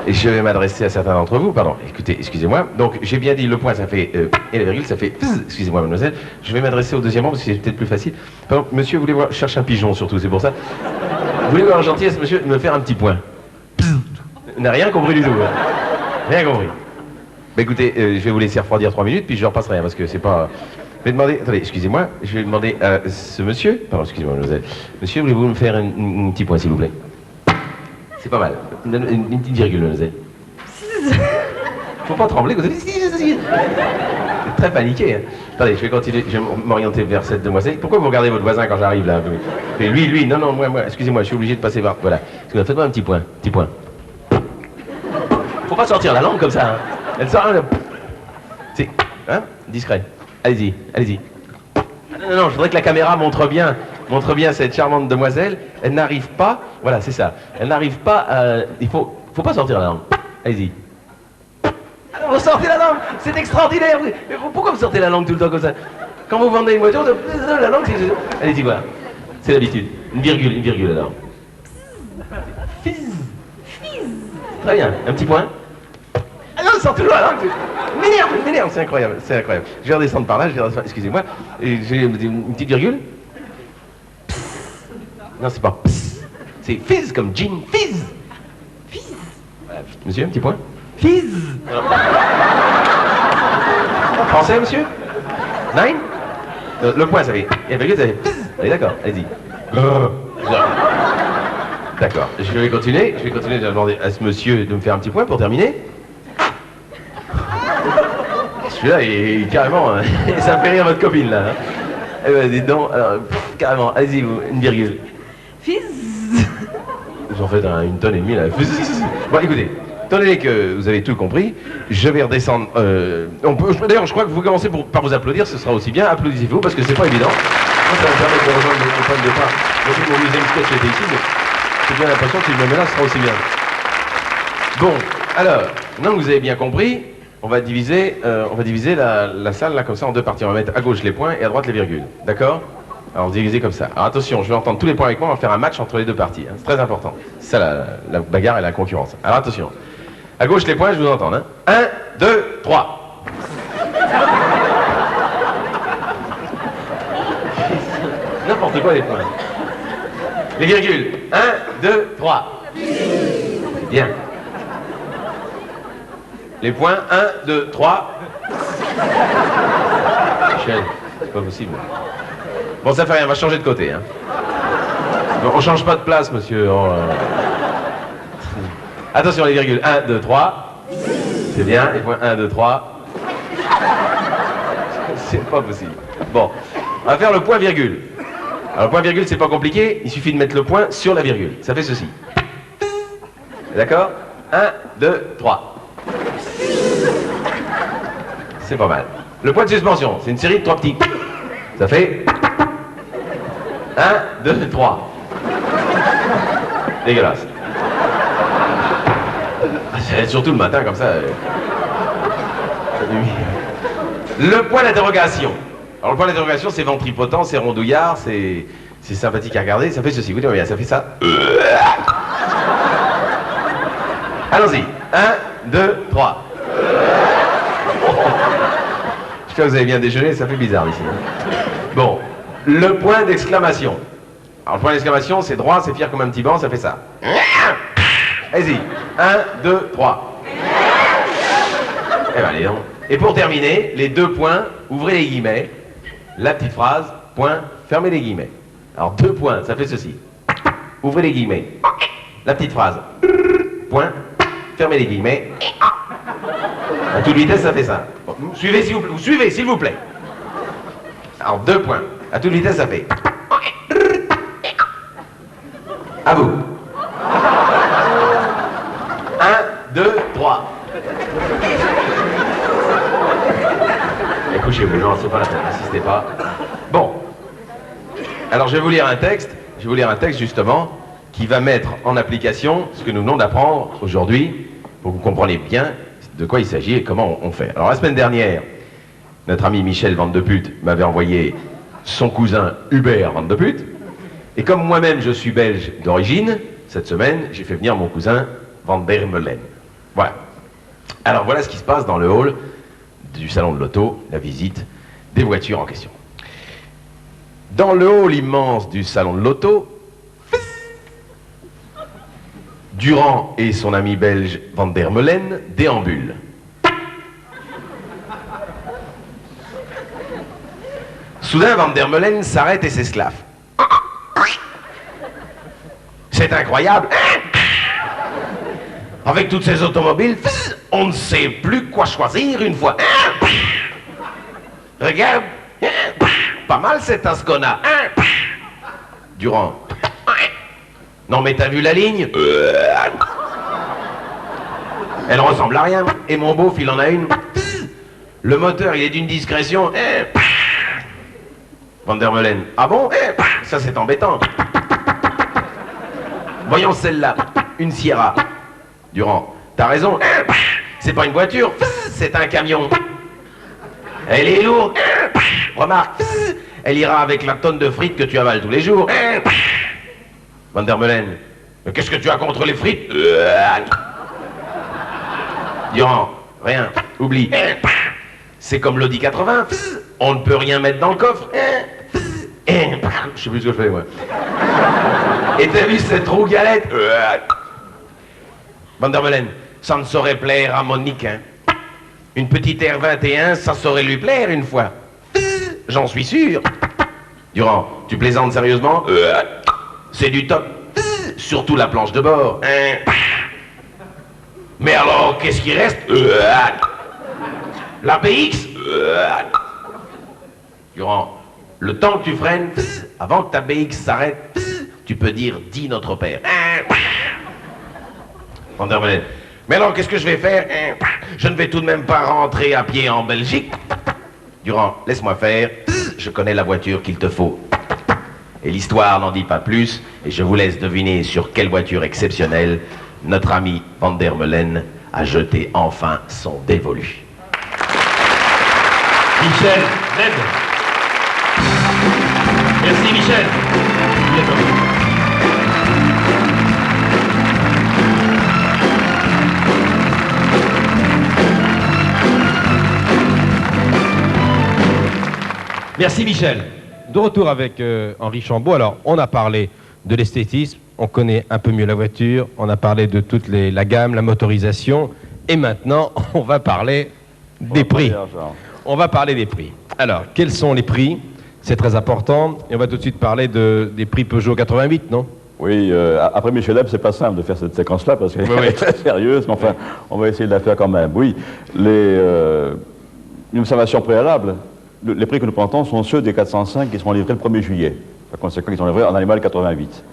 Et je vais m'adresser à certains d'entre vous, pardon, écoutez, excusez-moi. Donc, j'ai bien dit le point, ça fait... et la virgule, ça fait... Excusez-moi, mademoiselle. Je vais m'adresser au deuxième rang, parce que c'est peut-être plus facile. Pardon, monsieur, voulez voir... Je cherche un pigeon, surtout, c'est pour ça. Voulez voir la gentillesse, monsieur, de me faire un petit point. Vous n'avez rien compris du tout, hein. Rien compris. Bah, écoutez, je vais vous laisser refroidir 3 minutes, puis je repasserai, hein, parce que c'est pas... Je vais demander... Attendez, excusez-moi. Je vais demander à ce monsieur... Pardon, excusez-moi, mademoiselle. Monsieur, voulez-vous me faire un petit point, s'il vous plaît? C'est pas mal. Une petite virgule, mademoiselle. Faut pas trembler, vous avez... Très paniqué. Hein. Attendez, je vais continuer, je vais m'orienter vers cette demoiselle. Pourquoi vous regardez votre voisin quand j'arrive là? Et lui, non, moi, excusez-moi, je suis obligé de passer par... Voilà. Faites-moi un petit point, Faut pas sortir la langue comme ça, hein. Elle sort... C'est... Hein? Discret. Allez-y. Non, je voudrais que la caméra montre bien cette charmante demoiselle. Elle n'arrive pas... Voilà, c'est ça. Elle n'arrive pas à... Il faut pas sortir la langue. Allez-y. Alors, vous sortez la langue. C'est extraordinaire. Pourquoi vous sortez la langue tout le temps comme ça? Quand vous vendez une voiture, la langue, c'est... Allez-y, voilà. C'est l'habitude. Une virgule alors. Fizz. Très bien. Un petit point. Ah non, sort toujours la langue. M'énerve, c'est incroyable. Je vais redescendre par là, excusez-moi. J'ai une petite virgule. Non, c'est pas pss. C'est fizz comme gin. Fizz. Voilà. Monsieur, un petit point. Fizz. Français, monsieur? Nine? Le point, ça fait... Et la virgule, ça fait fizz. Allez, d'accord, allez-y. D'accord, je vais continuer. Je vais demander à ce monsieur de me faire un petit point pour terminer. Celui-là, il est carrément... ça me fait rire votre copine, là. Hein. Eh ben, dites donc, alors, carrément, allez-y, vous, une virgule. Fizz. Vous en faites une tonne et demie, là. Bon, écoutez, étant donné que vous avez tout compris, je vais redescendre... D'ailleurs, je crois que vous commencez par vous applaudir, ce sera aussi bien. Applaudissez-vous, parce que c'est pas évident. Moi, ça va me permettre de rejoindre le point de départ. Mon deuxième sketch était ici, mais j'ai bien l'impression que si je me mets là, ce sera aussi bien. Bon, alors, maintenant que vous avez bien compris... On va diviser la salle là comme ça en deux parties. On va mettre à gauche les points et à droite les virgules. D'accord? Alors diviser comme ça. Alors attention, je vais entendre tous les points avec moi, on va faire un match entre les deux parties. Hein. C'est très important. C'est ça la bagarre et la concurrence. Alors attention. À gauche les points, je vous entends. Hein. 1, 2, 3. N'importe quoi les points. Les virgules. 1, 2, 3. Bien. Les points, 1, 2, 3. Michel, c'est pas possible. Bon, ça fait rien, on va changer de côté. Hein. Bon, on change pas de place, monsieur. Attention, les virgules. 1, 2, 3. C'est bien, les points, 1, 2, 3. C'est pas possible. Bon, on va faire le point virgule. Alors, le point virgule, c'est pas compliqué. Il suffit de mettre le point sur la virgule. Ça fait ceci. D'accord? 1, 2, 3. C'est pas mal. Le point de suspension, c'est une série de 3 petits. Ça fait... 1, 2, 3. Dégueulasse. Surtout le matin, comme ça. Le point d'interrogation. Alors, le point d'interrogation, c'est ventripotent, c'est rondouillard, c'est sympathique à regarder. Ça fait ceci, vous voyez, ça fait ça. Allons-y. 1, 2, 3. J'espère que vous avez bien déjeuné, ça fait bizarre ici. Bon, le point d'exclamation. Alors, le point d'exclamation, c'est droit, c'est fier comme un petit banc, ça fait ça. Allez-y. 1, 2, 3. Eh ben, allez donc. Et pour terminer, les deux points, ouvrez les guillemets. La petite phrase, point, fermez les guillemets. Alors, 2 points, ça fait ceci. Ouvrez les guillemets. La petite phrase. Point, fermez les guillemets. À toute vitesse, ça fait ça. Bon, vous suivez, s'il vous plaît. Alors, 2 points. À toute vitesse, ça fait. À vous. 1, 2, 3. Et couchez-vous, non, c'est pas la peine, n'insistez pas. Bon. Alors, je vais vous lire un texte. Je vais vous lire un texte, justement, qui va mettre en application ce que nous venons d'apprendre aujourd'hui, pour que vous compreniez bien de quoi il s'agit et comment on fait. Alors, la semaine dernière, notre ami Michel Van de Put m'avait envoyé son cousin Hubert Van de Put. Et comme moi-même, je suis belge d'origine, cette semaine, j'ai fait venir mon cousin Van der Meulen. Voilà. Alors, voilà ce qui se passe dans le hall du salon de l'auto, la visite des voitures en question. Dans le hall immense du salon de l'auto, Durand et son ami belge Van der Meulen déambulent. Soudain, Van der Meulen s'arrête et s'esclaffe. C'est incroyable. Avec toutes ces automobiles, on ne sait plus quoi choisir une fois. Regarde, pas mal cet Ascona. Durand. Non mais t'as vu la ligne? Elle ressemble à rien. Et mon beauf, il en a une. Le moteur, il est d'une discrétion. Van der Meulen. Ah bon? Ça c'est embêtant. Voyons celle-là. Une Sierra. Durand. T'as raison. C'est pas une voiture. C'est un camion. Elle est lourde. Remarque. Elle ira avec la tonne de frites que tu avales tous les jours. Van der Meulen. Mais qu'est-ce que tu as contre les frites? Durand. Rien. Oublie. C'est comme l'Audi 80. On ne peut rien mettre dans le coffre. Je sais plus ce que je fais, moi. Et t'as vu cette roue galette? Van der Meulen, ça ne saurait plaire à Monique, hein. Une petite R21, ça saurait lui plaire une fois. J'en suis sûr. Durand, tu plaisantes sérieusement? C'est du top. Surtout la planche de bord. Mais alors, qu'est-ce qui reste? La BX? Durand, le temps que tu freines, avant que ta BX s'arrête, tu peux dire « Dis notre père ». Van der Meulen. Mais alors, qu'est-ce que je vais faire? Je ne vais tout de même pas rentrer à pied en Belgique. Durand, laisse-moi faire. Je connais la voiture qu'il te faut. Et l'histoire n'en dit pas plus. Et je vous laisse deviner sur quelle voiture exceptionnelle notre ami Van der Meulen a jeté enfin son dévolu. Michel, l'aide. Merci Michel. Merci Michel. De retour avec Henri Chambaud. Alors, on a parlé de l'esthétisme, on connaît un peu mieux la voiture, on a parlé de toute la gamme, la motorisation, et maintenant, on va parler des prix. On va parler des prix. Alors, quels sont les prix? C'est très important. Et on va tout de suite parler des prix Peugeot 88, non? Oui, après Michel Hebb, c'est pas simple de faire cette séquence-là parce qu'elle est très sérieuse, mais enfin, on va essayer de la faire quand même. Oui, une observation préalable. Les prix que nous prenons sont ceux des 405 qui seront livrés le 1er juillet. Par conséquent, ils sont livrés en animal 88.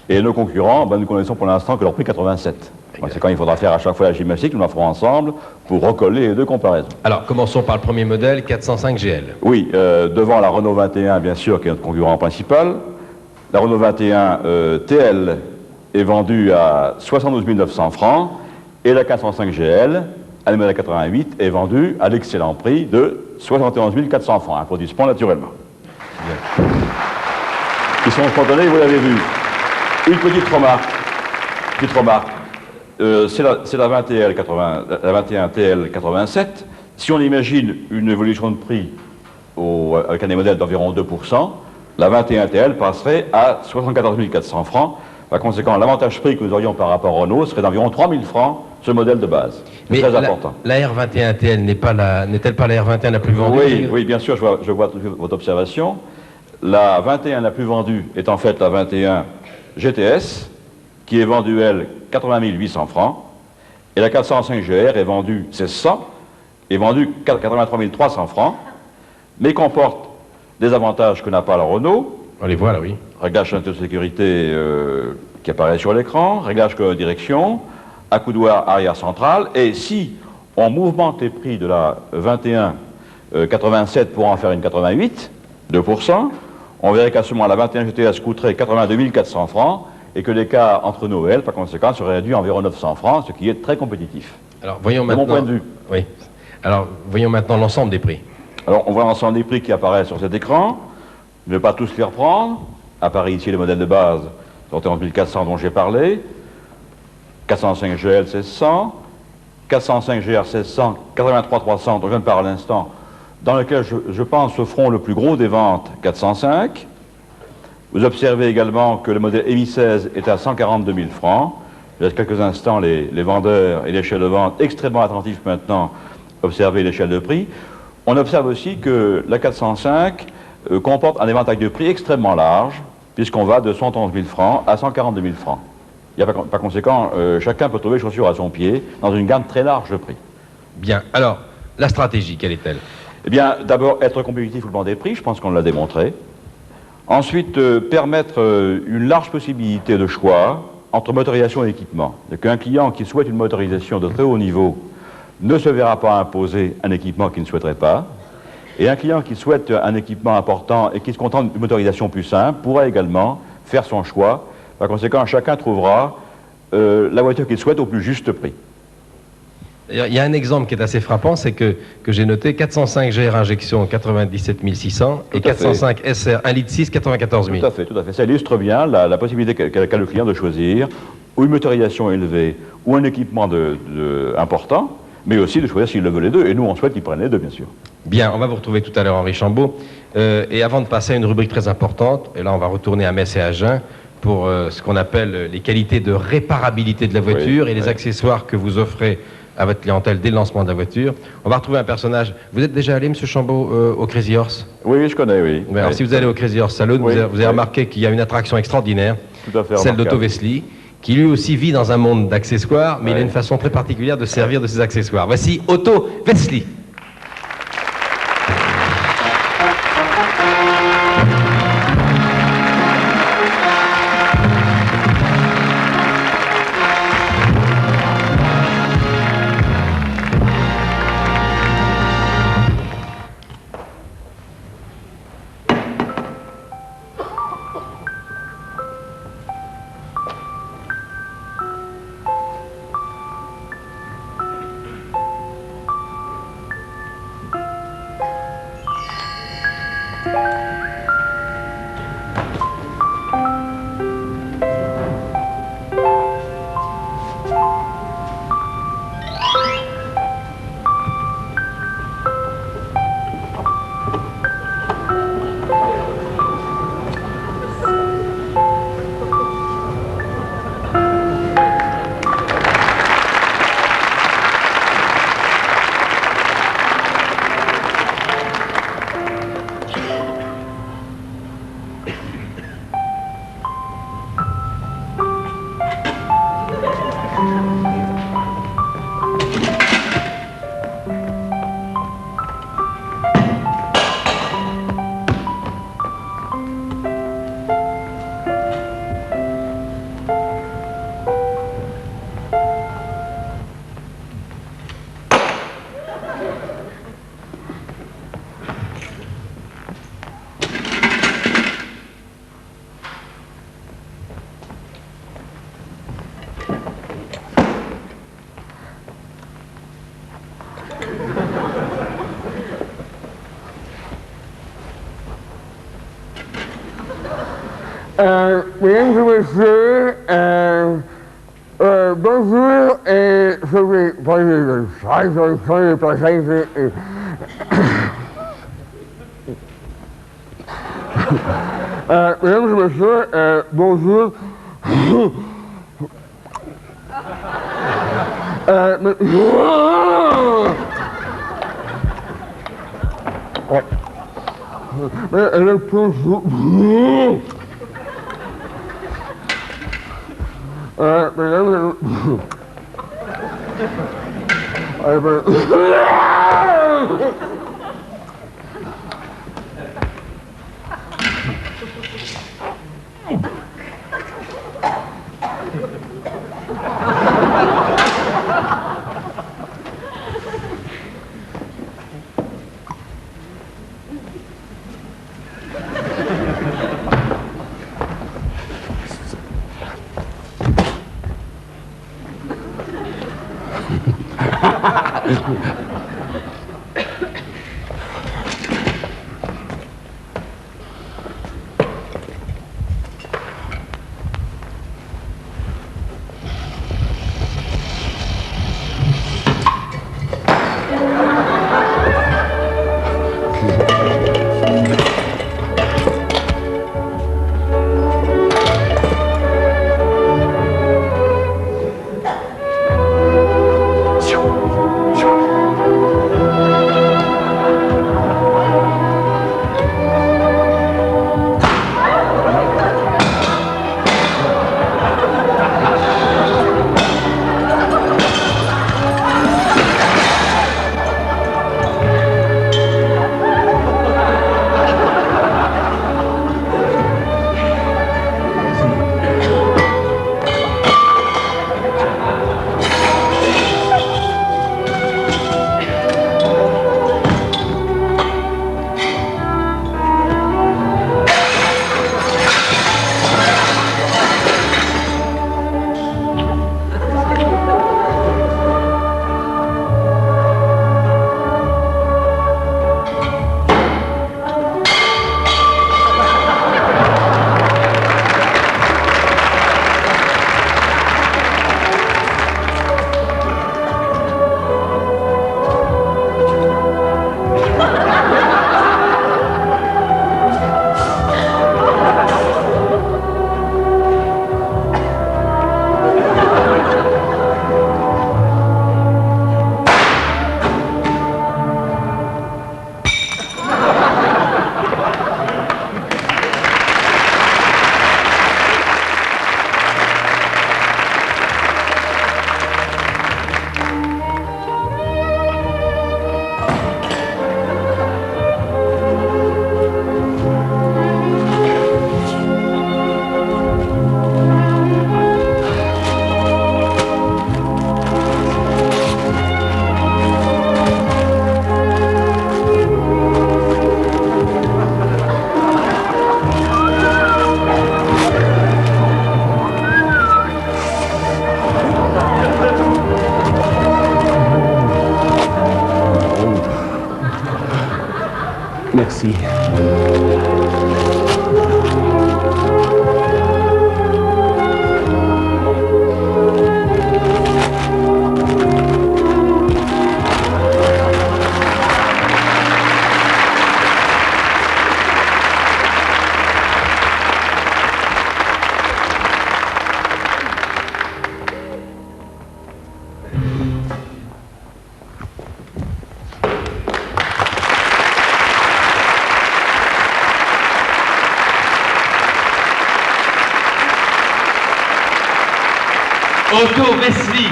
Et nos concurrents, nous connaissons pour l'instant que leur prix 87. C'est quand il faudra faire à chaque fois la gymnastique, nous la ferons ensemble pour recoller les deux comparaisons. Alors, commençons par le premier modèle, 405 GL. Oui, devant la Renault 21, bien sûr, qui est notre concurrent principal. La Renault 21 TL est vendue à 72 900 francs et la 405 GL, allemand à 88, est vendue à l'excellent prix de 71 400 francs, un produit Spon naturellement. Bien. Ils sont spontanés, vous l'avez vu. Une petite remarque. C'est la 21 TL 87. Si on imagine une évolution de prix avec un des modèles d'environ 2%, la 21 TL passerait à 74 400 francs. Par conséquent, l'avantage prix que nous aurions par rapport au Renault serait d'environ 3 000 francs, ce modèle de base. C'est très important. La R21 TL n'est-elle pas la R21 la plus vendue? Oui, bien sûr, je vois votre observation. La 21 la plus vendue est en fait la 21 GTS, qui est vendue, elle, 80 800 francs. Et la 405 GR est vendue 1600, est vendue 83 300 francs, mais comporte des avantages que n'a pas la Renault. On les voit là, oui. Réglage de sécurité qui apparaît sur l'écran, réglage de direction, accoudoir arrière central. Et si on mouvemente les prix de la 21 87 pour en faire une 88, 2%, on verrait qu'à ce moment la 21 GTS coûterait 82 400 francs et que l'écart entre nous et elle, par conséquent, serait réduit à environ 900 francs, ce qui est très compétitif. Alors, voyons maintenant... De mon point de vue. Oui. Alors, voyons maintenant l'ensemble des prix. Alors, on voit l'ensemble des prix qui apparaissent sur cet écran. Je ne vais pas tous les reprendre. Apparaît ici le modèle de base, 71 400 dont j'ai parlé. 405 GL 1600. 405 GR 1600. 83 300 dont je viens de parler à l'instant, dans lequel je pense se feront le plus gros des ventes 405. Vous observez également que le modèle EMI 16 est à 142 000 francs. Je laisse quelques instants les vendeurs et l'échelle de vente extrêmement attentifs maintenant observer l'échelle de prix. On observe aussi que la 405 comporte un éventail de prix extrêmement large, puisqu'on va de 111 000 francs à 142 000 francs. Il y a par conséquent, chacun peut trouver chaussures à son pied dans une gamme très large de prix. Bien. Alors, la stratégie, quelle est-elle? Eh bien, d'abord, être compétitif au plan des prix, je pense qu'on l'a démontré. Ensuite, permettre une large possibilité de choix entre motorisation et équipement. Qu'un client qui souhaite une motorisation de très haut niveau ne se verra pas imposer un équipement qu'il ne souhaiterait pas. Et un client qui souhaite un équipement important et qui se contente d'une motorisation plus simple pourra également faire son choix. Par conséquent, chacun trouvera la voiture qu'il souhaite au plus juste prix. Il y a un exemple qui est assez frappant, c'est que j'ai noté 405 GR injection 97 600 et 405 SR 1,6 litre 94 000. Tout à fait. Ça illustre bien la possibilité qu'a le client de choisir ou une motorisation élevée ou un équipement important, mais aussi de choisir s'il le veut les deux. Et nous, on souhaite qu'il prenne les deux, bien sûr. Bien, on va vous retrouver tout à l'heure, Henri Chambaud. Et avant de passer à une rubrique très importante, et là on va retourner à Metz et à Agen pour ce qu'on appelle les qualités de réparabilité de la voiture et les accessoires que vous offrez à votre clientèle dès le lancement de la voiture. On va retrouver un personnage. Vous êtes déjà allé, M. Chambaud, au Crazy Horse? Oui, je connais, oui. Alors, si vous allez au Crazy Horse Saloon, vous avez remarqué qu'il y a une attraction extraordinaire, celle d'Otto Vesely, qui lui aussi vit dans un monde d'accessoires, mais il a une façon très particulière de servir de ses accessoires. Voici Otto Vesely. Mesdames et messieurs, bonjour, et je vais parler de ça, je vais mesdames et messieurs, bonjour. Elle est plus... Merci. Otto Wessely,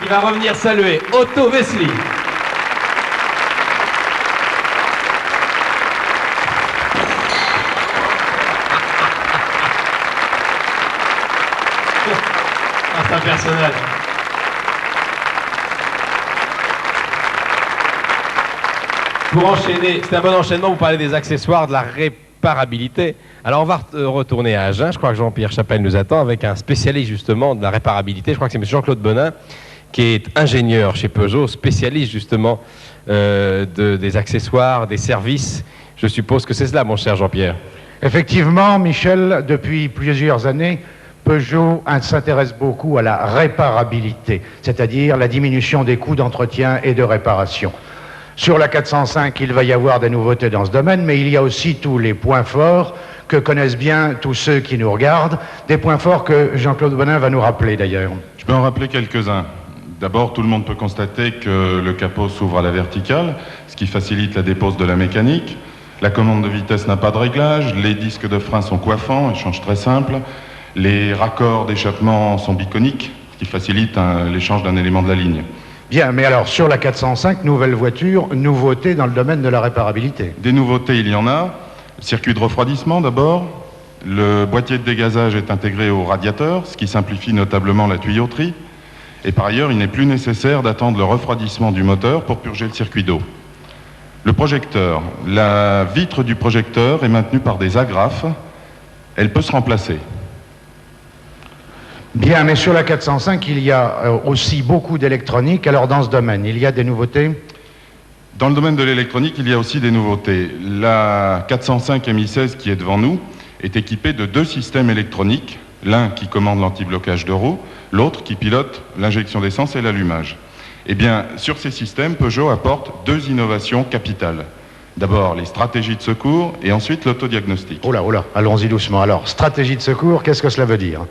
qui va revenir saluer. Otto Wessely. Ah, c'est un personnage. Pour enchaîner, c'est un bon enchaînement, vous parlez des accessoires, de la réparabilité. Alors on va retourner à Agen, je crois que Jean-Pierre Chapelle nous attend avec un spécialiste justement de la réparabilité, je crois que c'est M. Jean-Claude Bonin, qui est ingénieur chez Peugeot, spécialiste justement des accessoires, des services. Je suppose que c'est cela, mon cher Jean-Pierre. Effectivement, Michel, depuis plusieurs années, Peugeot s'intéresse beaucoup à la réparabilité, c'est-à-dire la diminution des coûts d'entretien et de réparation. Sur la 405, il va y avoir des nouveautés dans ce domaine, mais il y a aussi tous les points forts que connaissent bien tous ceux qui nous regardent, des points forts que Jean-Claude Bonin va nous rappeler d'ailleurs. Je peux en rappeler quelques-uns. D'abord, tout le monde peut constater que le capot s'ouvre à la verticale, ce qui facilite la dépose de la mécanique. La commande de vitesse n'a pas de réglage, les disques de frein sont coiffants, échange très simple. Les raccords d'échappement sont biconiques, ce qui facilite l'échange d'un élément de la ligne. Bien, mais alors sur la 405, nouvelle voiture, nouveauté dans le domaine de la réparabilité. Des nouveautés, il y en a. Le circuit de refroidissement d'abord. Le boîtier de dégazage est intégré au radiateur, ce qui simplifie notablement la tuyauterie. Et par ailleurs, il n'est plus nécessaire d'attendre le refroidissement du moteur pour purger le circuit d'eau. Le projecteur. La vitre du projecteur est maintenue par des agrafes. Elle peut se remplacer. Bien, mais sur la 405, il y a aussi beaucoup d'électronique. Alors dans ce domaine, il y a des nouveautés? Dans le domaine de l'électronique, il y a aussi des nouveautés. La 405 MI16 qui est devant nous est équipée de 2 systèmes électroniques, l'un qui commande l'anti-blocage de roue, l'autre qui pilote l'injection d'essence et l'allumage. Eh bien, sur ces systèmes, Peugeot apporte 2 innovations capitales. D'abord, les stratégies de secours et ensuite l'autodiagnostic. Oh là, allons-y doucement. Alors, stratégie de secours, qu'est-ce que cela veut dire?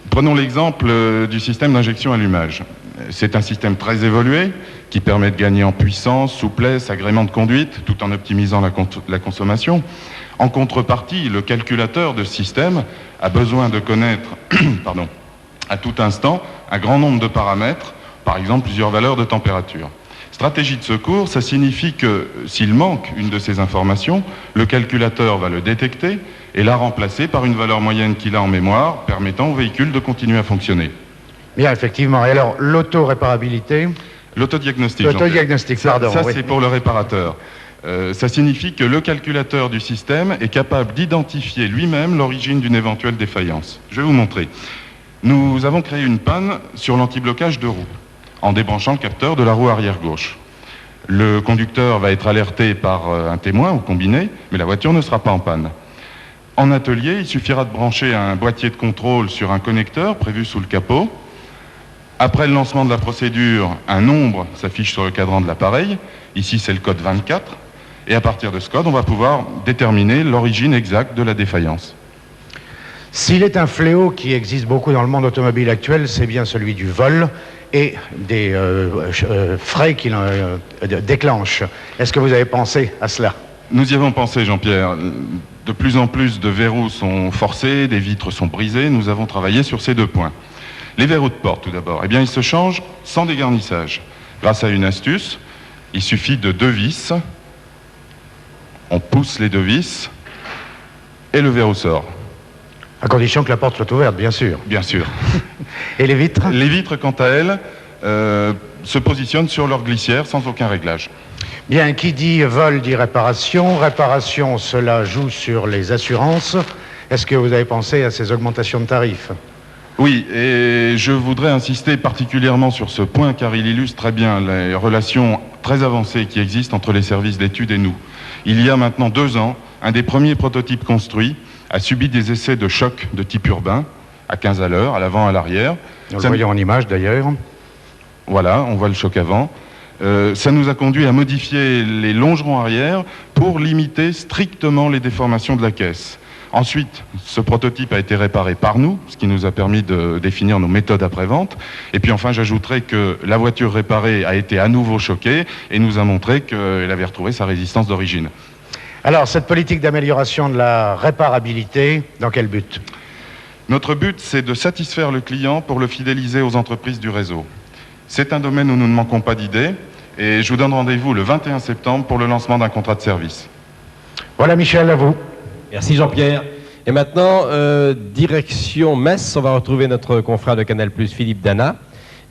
Prenons l'exemple du système d'injection-allumage. C'est un système très évolué qui permet de gagner en puissance, souplesse, agrément de conduite, tout en optimisant la consommation. En contrepartie, le calculateur de ce système a besoin de connaître à tout instant un grand nombre de paramètres, par exemple plusieurs valeurs de température. Stratégie de secours, ça signifie que s'il manque une de ces informations, le calculateur va le détecter et la remplacer par une valeur moyenne qu'il a en mémoire, permettant au véhicule de continuer à fonctionner. Bien, effectivement. Et alors, l'auto-réparabilité? L'autodiagnostic. L'autodiagnostic, pardon. Ça, oui. c'est pour le réparateur. Ça signifie que le calculateur du système est capable d'identifier lui-même l'origine d'une éventuelle défaillance. Je vais vous montrer. Nous avons créé une panne sur l'anti-blocage de roue, en débranchant le capteur de la roue arrière gauche. Le conducteur va être alerté par un témoin ou combiné, mais la voiture ne sera pas en panne. En atelier, il suffira de brancher un boîtier de contrôle sur un connecteur prévu sous le capot. Après le lancement de la procédure, un nombre s'affiche sur le cadran de l'appareil. Ici, c'est le code 24. Et à partir de ce code, on va pouvoir déterminer l'origine exacte de la défaillance. S'il est un fléau qui existe beaucoup dans le monde automobile actuel, c'est bien celui du vol et des frais qu'il déclenche. Est-ce que vous avez pensé à cela? Nous y avons pensé, Jean-Pierre. De plus en plus de verrous sont forcés, des vitres sont brisées. Nous avons travaillé sur ces 2 points. Les verrous de porte, tout d'abord. Eh bien, ils se changent sans dégarnissage. Grâce à une astuce, il suffit de 2 vis. On pousse les 2 vis et le verrou sort. À condition que la porte soit ouverte, bien sûr. Bien sûr. Et les vitres? Les vitres, quant à elles, se positionnent sur leur glissière sans aucun réglage. Bien, qui dit vol dit réparation. Réparation, cela joue sur les assurances. Est-ce que vous avez pensé à ces augmentations de tarifs? Oui, et je voudrais insister particulièrement sur ce point car il illustre très bien les relations très avancées qui existent entre les services d'études et nous. Il y a maintenant 2 ans, un des premiers prototypes construits a subi des essais de choc de type urbain, à 15 à l'heure, à l'avant, à l'arrière. Nous le voyons en image d'ailleurs. Voilà, on voit le choc avant. Ça nous a conduit à modifier les longerons arrière pour limiter strictement les déformations de la caisse. Ensuite, ce prototype a été réparé par nous, ce qui nous a permis de définir nos méthodes après-vente. Et puis enfin, j'ajouterai que la voiture réparée a été à nouveau choquée et nous a montré qu'elle avait retrouvé sa résistance d'origine. Alors, cette politique d'amélioration de la réparabilité, dans quel but? Notre but, c'est de satisfaire le client pour le fidéliser aux entreprises du réseau. C'est un domaine où nous ne manquons pas d'idées et je vous donne rendez-vous le 21 septembre pour le lancement d'un contrat de service. Voilà, Michel, à vous. Merci Jean-Pierre. Et maintenant, direction Metz, on va retrouver notre confrère de Canal+, Philippe Dana.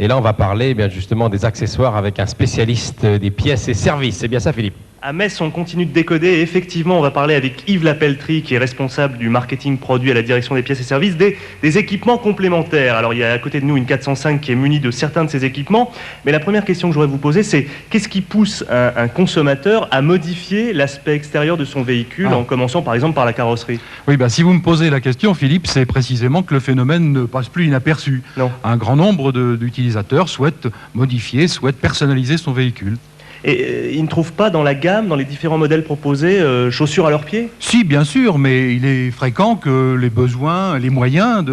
Et là, on va parler justement des accessoires avec un spécialiste des pièces et services. C'est bien ça, Philippe? À Metz, on continue de décoder et effectivement, on va parler avec Yves Lapellerie, qui est responsable du marketing produit à la direction des pièces et services, des équipements complémentaires. Alors, il y a à côté de nous une 405 qui est munie de certains de ces équipements, mais la première question que je voudrais vous poser, c'est qu'est-ce qui pousse un consommateur à modifier l'aspect extérieur de son véhicule, en commençant par exemple par la carrosserie? Oui, si vous me posez la question, Philippe, c'est précisément que le phénomène ne passe plus inaperçu. Non. Un grand nombre d'utilisateurs souhaitent modifier, souhaitent personnaliser son véhicule. Et ils ne trouvent pas dans la gamme, dans les différents modèles proposés, chaussures à leurs pieds? Si, bien sûr, mais il est fréquent que les besoins, les moyens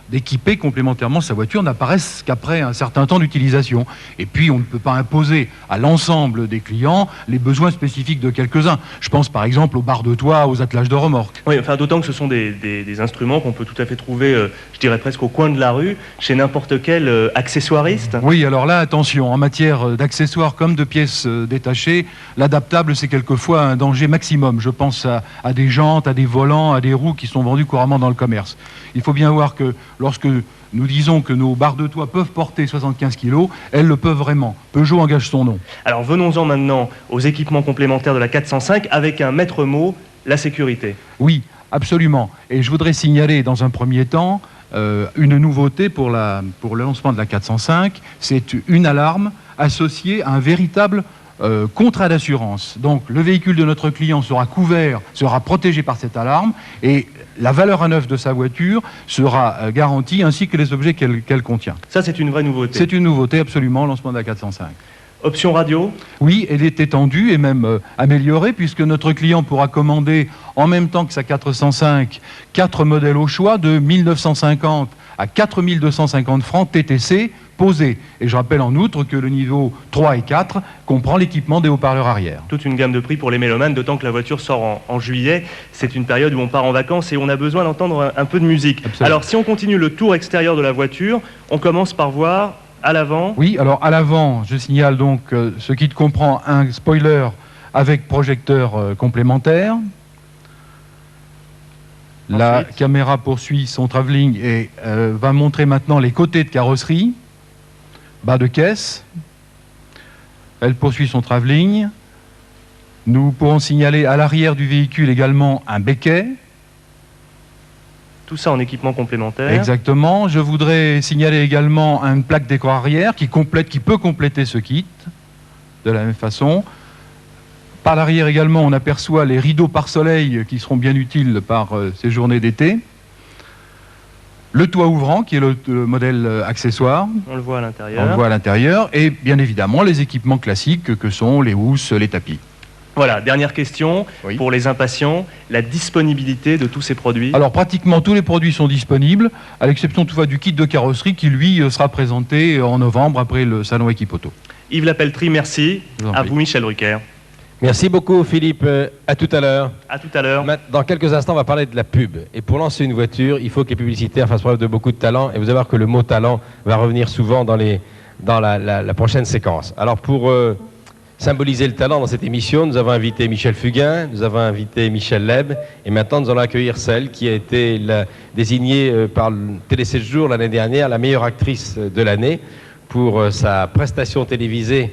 d'équiper complémentairement sa voiture n'apparaissent qu'après un certain temps d'utilisation. Et puis, on ne peut pas imposer à l'ensemble des clients les besoins spécifiques de quelques-uns. Je pense par exemple aux barres de toit, aux attelages de remorques. Oui, enfin, d'autant que ce sont des instruments qu'on peut tout à fait trouver, je dirais presque au coin de la rue, chez n'importe quel accessoiriste. Oui, alors là, attention, en matière d'accessoires comme de pièces détachées, l'adaptable, c'est quelquefois un danger maximum. Je pense à des jantes, à des volants, à des roues qui sont vendus couramment dans le commerce. Il faut bien voir que lorsque nous disons que nos barres de toit peuvent porter 75 kg, elles le peuvent vraiment. Peugeot engage son nom. Alors venons-en maintenant aux équipements complémentaires de la 405 avec un maître mot, la sécurité. Oui, absolument. Et je voudrais signaler dans un premier temps une nouveauté pour le lancement de la 405. C'est une alarme associée à un véritable contrat d'assurance. Donc le véhicule de notre client sera couvert, sera protégé par cette alarme et la valeur à neuf de sa voiture sera garantie ainsi que les objets qu'elle contient. Ça, c'est une vraie nouveauté. C'est une nouveauté, absolument, au lancement de la 405. Option radio? Oui, elle est étendue et même améliorée puisque notre client pourra commander en même temps que sa 405 4 modèles au choix de 1950 à 4250 francs TTC posés. Et je rappelle en outre que le niveau 3 et 4 comprend l'équipement des haut-parleurs arrière. Toute une gamme de prix pour les mélomanes, d'autant que la voiture sort en juillet. C'est une période où on part en vacances et on a besoin d'entendre un peu de musique. Absolument. Alors si on continue le tour extérieur de la voiture, on commence par voir à l'avant. Oui, alors à l'avant, je signale donc ce qui comprend un spoiler avec projecteur complémentaire. La caméra poursuit son travelling et va montrer maintenant les côtés de carrosserie, bas de caisse. Elle poursuit son travelling. Nous pourrons signaler à l'arrière du véhicule également un béquet. Tout ça en équipement complémentaire. Exactement. Je voudrais signaler également une plaque d'écran arrière qui peut compléter ce kit de la même façon. Par l'arrière également, on aperçoit les rideaux pare-soleil qui seront bien utiles par ces journées d'été. Le toit ouvrant, qui est le modèle accessoire. On le voit à l'intérieur. On le voit à l'intérieur. Et bien évidemment, les équipements classiques que sont les housses, les tapis. Voilà, dernière question pour les impatients, la disponibilité de tous ces produits. Alors pratiquement tous les produits sont disponibles, à l'exception toutefois du kit de carrosserie qui lui sera présenté en novembre après le salon Equipoto. Yves Lapellerie, merci. À vous Michel Drucker. Merci beaucoup Philippe, à tout à l'heure. À tout à l'heure. Dans quelques instants, on va parler de la pub. Et pour lancer une voiture, il faut que les publicitaires fassent preuve de beaucoup de talent. Et vous allez voir que le mot talent va revenir souvent dans la prochaine séquence. Alors pour symboliser le talent dans cette émission, nous avons invité Michel Fugain, nous avons invité Michel Leb, et maintenant nous allons accueillir celle qui a été désignée par le Télé 7 jours l'année dernière la meilleure actrice de l'année pour sa prestation télévisée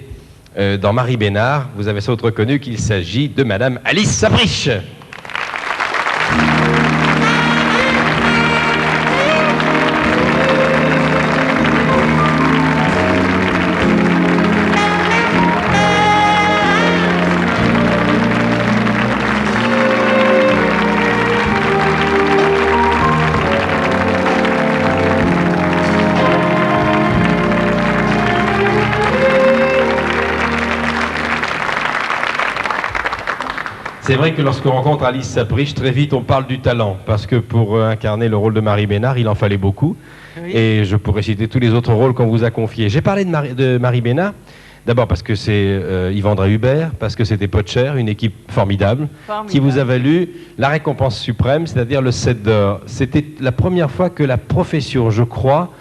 dans Marie Bénard. Vous avez sans doute reconnu qu'il s'agit de Madame Alice Sabriche. C'est vrai que lorsqu'on rencontre Alice Sabriche, très vite on parle du talent, parce que pour incarner le rôle de Marie Bénard, il en fallait beaucoup. Oui. Et je pourrais citer tous les autres rôles qu'on vous a confiés. J'ai parlé de Marie Bénard, d'abord parce que c'est Yves-André Hubert, parce que c'était Potcher, une équipe formidable, qui vous a valu la récompense suprême, c'est-à-dire le 7 d'or. C'était la première fois que la profession, je crois,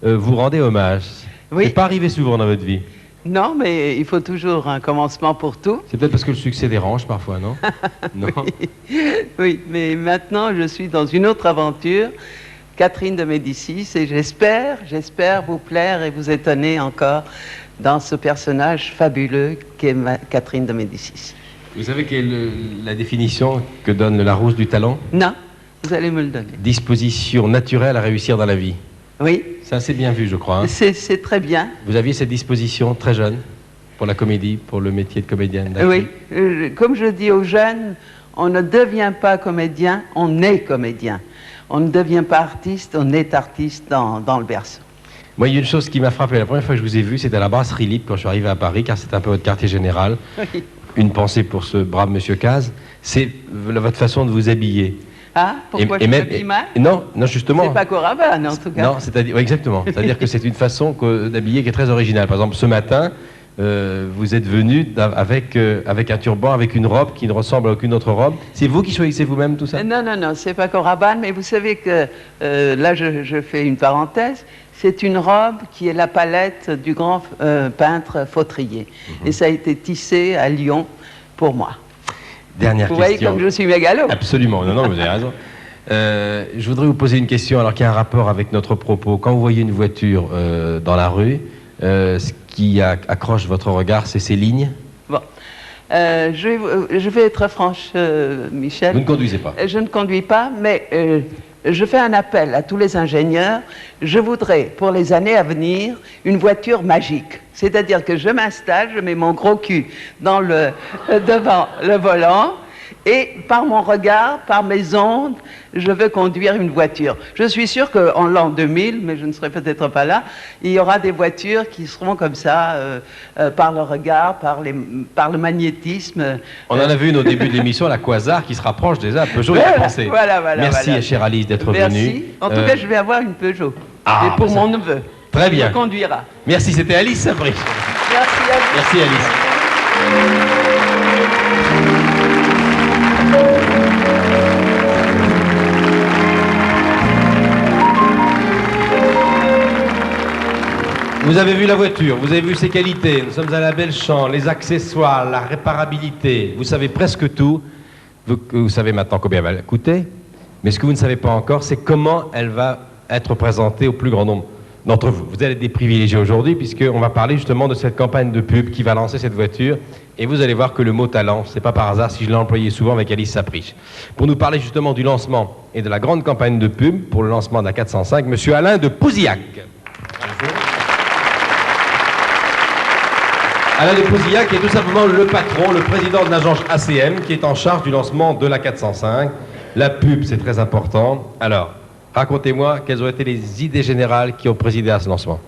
vous rendait hommage. Oui. C'est pas arrivé souvent dans votre vie. Non, mais il faut toujours un commencement pour tout. C'est peut-être parce que le succès dérange parfois, non? Non. Oui, mais maintenant je suis dans une autre aventure, Catherine de Médicis, et j'espère vous plaire et vous étonner encore dans ce personnage fabuleux qu'est Catherine de Médicis. Vous savez quelle est la définition que donne le Larousse du talent? Non, vous allez me le donner. Disposition naturelle à réussir dans la vie. Oui. C'est assez bien vu, je crois. Hein. C'est très bien. Vous aviez cette disposition très jeune pour la comédie, pour le métier de comédienne. Oui. Comme je dis aux jeunes, on ne devient pas comédien, on est comédien. On ne devient pas artiste, on est artiste dans le berceau. Moi, il y a une chose qui m'a frappé. La première fois que je vous ai vu, c'était à la Brasserie Libre quand je suis arrivé à Paris, car c'est un peu votre quartier général. Oui. Une pensée pour ce brave monsieur Caz. C'est votre façon de vous habiller. Ah, pourquoi je m'habille mal? Non, justement. C'est pas Coravane, en tout cas. Non, c'est-à-dire, oui, exactement. C'est-à-dire que c'est une façon d'habiller qui est très originale. Par exemple, ce matin, vous êtes venu avec un turban, avec une robe qui ne ressemble à aucune autre robe. C'est vous qui choisissez vous-même tout ça? Non, c'est pas Coravane, mais vous savez que, là je fais une parenthèse, c'est une robe qui est la palette du grand peintre Fautrier. Et ça a été tissé à Lyon pour moi. Dernière question. Vous voyez comme je suis mégalo. Absolument, non, vous avez raison. Je voudrais vous poser une question alors qui a un rapport avec notre propos. Quand vous voyez une voiture dans la rue, ce qui accroche votre regard, c'est ces lignes? Bon, je vais être franche, Michel. Vous ne conduisez pas? Je ne conduis pas, mais je fais un appel à tous les ingénieurs. Je voudrais, pour les années à venir, une voiture magique. C'est-à-dire que je m'installe, je mets mon gros cul devant le volant, et par mon regard, par mes ondes, je veux conduire une voiture. Je suis sûr qu'en l'an 2000, mais je ne serai peut-être pas là, il y aura des voitures qui seront comme ça, par le regard, par le magnétisme. On en a vu une au début de l'émission, la Quasar, qui se rapproche déjà à Peugeot et la pensée. Voilà, Merci, chère Alice, d'être venue. Merci. En tout cas, je vais avoir une Peugeot. Ah, et pour mon neveu. Très bien. Il conduira. Merci, c'était Alice Sapri. Merci à vous. Merci, Alice. Vous avez vu la voiture, vous avez vu ses qualités, nous sommes à la belle champ, les accessoires, la réparabilité, vous savez presque tout. Vous savez maintenant combien elle va coûter, mais ce que vous ne savez pas encore, c'est comment elle va être présentée au plus grand nombre d'entre vous. Vous allez être des privilégiés aujourd'hui, puisqu'on va parler justement de cette campagne de pub qui va lancer cette voiture, et vous allez voir que le mot talent, c'est pas par hasard si je l'ai employé souvent avec Alice Sapri. Pour nous parler justement du lancement et de la grande campagne de pub pour le lancement de la 405, monsieur Alain de Pouzillac. Alain de Pouzillac est tout simplement le patron, le président de l'agence ACM qui est en charge du lancement de la 405. La pub, c'est très important. Alors, racontez-moi quelles ont été les idées générales qui ont présidé à ce lancement.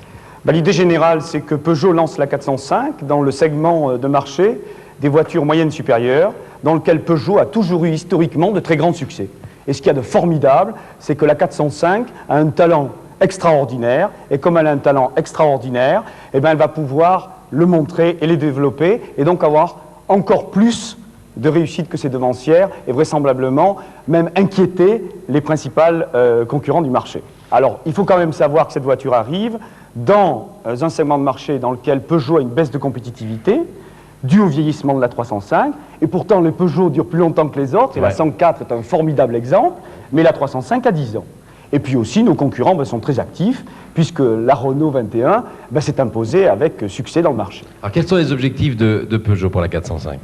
L'idée générale, c'est que Peugeot lance la 405 dans le segment de marché des voitures moyennes supérieures, dans lequel Peugeot a toujours eu historiquement de très grands succès. Et ce qu'il y a de formidable, c'est que la 405 a un talent extraordinaire, et comme elle a un talent extraordinaire, eh bien, elle va pouvoir le montrer et les développer, et donc avoir encore plus de réussite que ses devancières, et vraisemblablement même inquiéter les principales concurrents du marché. Alors, il faut quand même savoir que cette voiture arrive dans un segment de marché dans lequel Peugeot a une baisse de compétitivité, due au vieillissement de la 305, et pourtant le Peugeot dure plus longtemps que les autres, et la 104 est un formidable exemple, mais la 305 a 10 ans. Et puis aussi, nos concurrents sont très actifs, puisque la Renault 21 s'est imposée avec succès dans le marché. Alors, quels sont les objectifs de Peugeot pour la 405 ?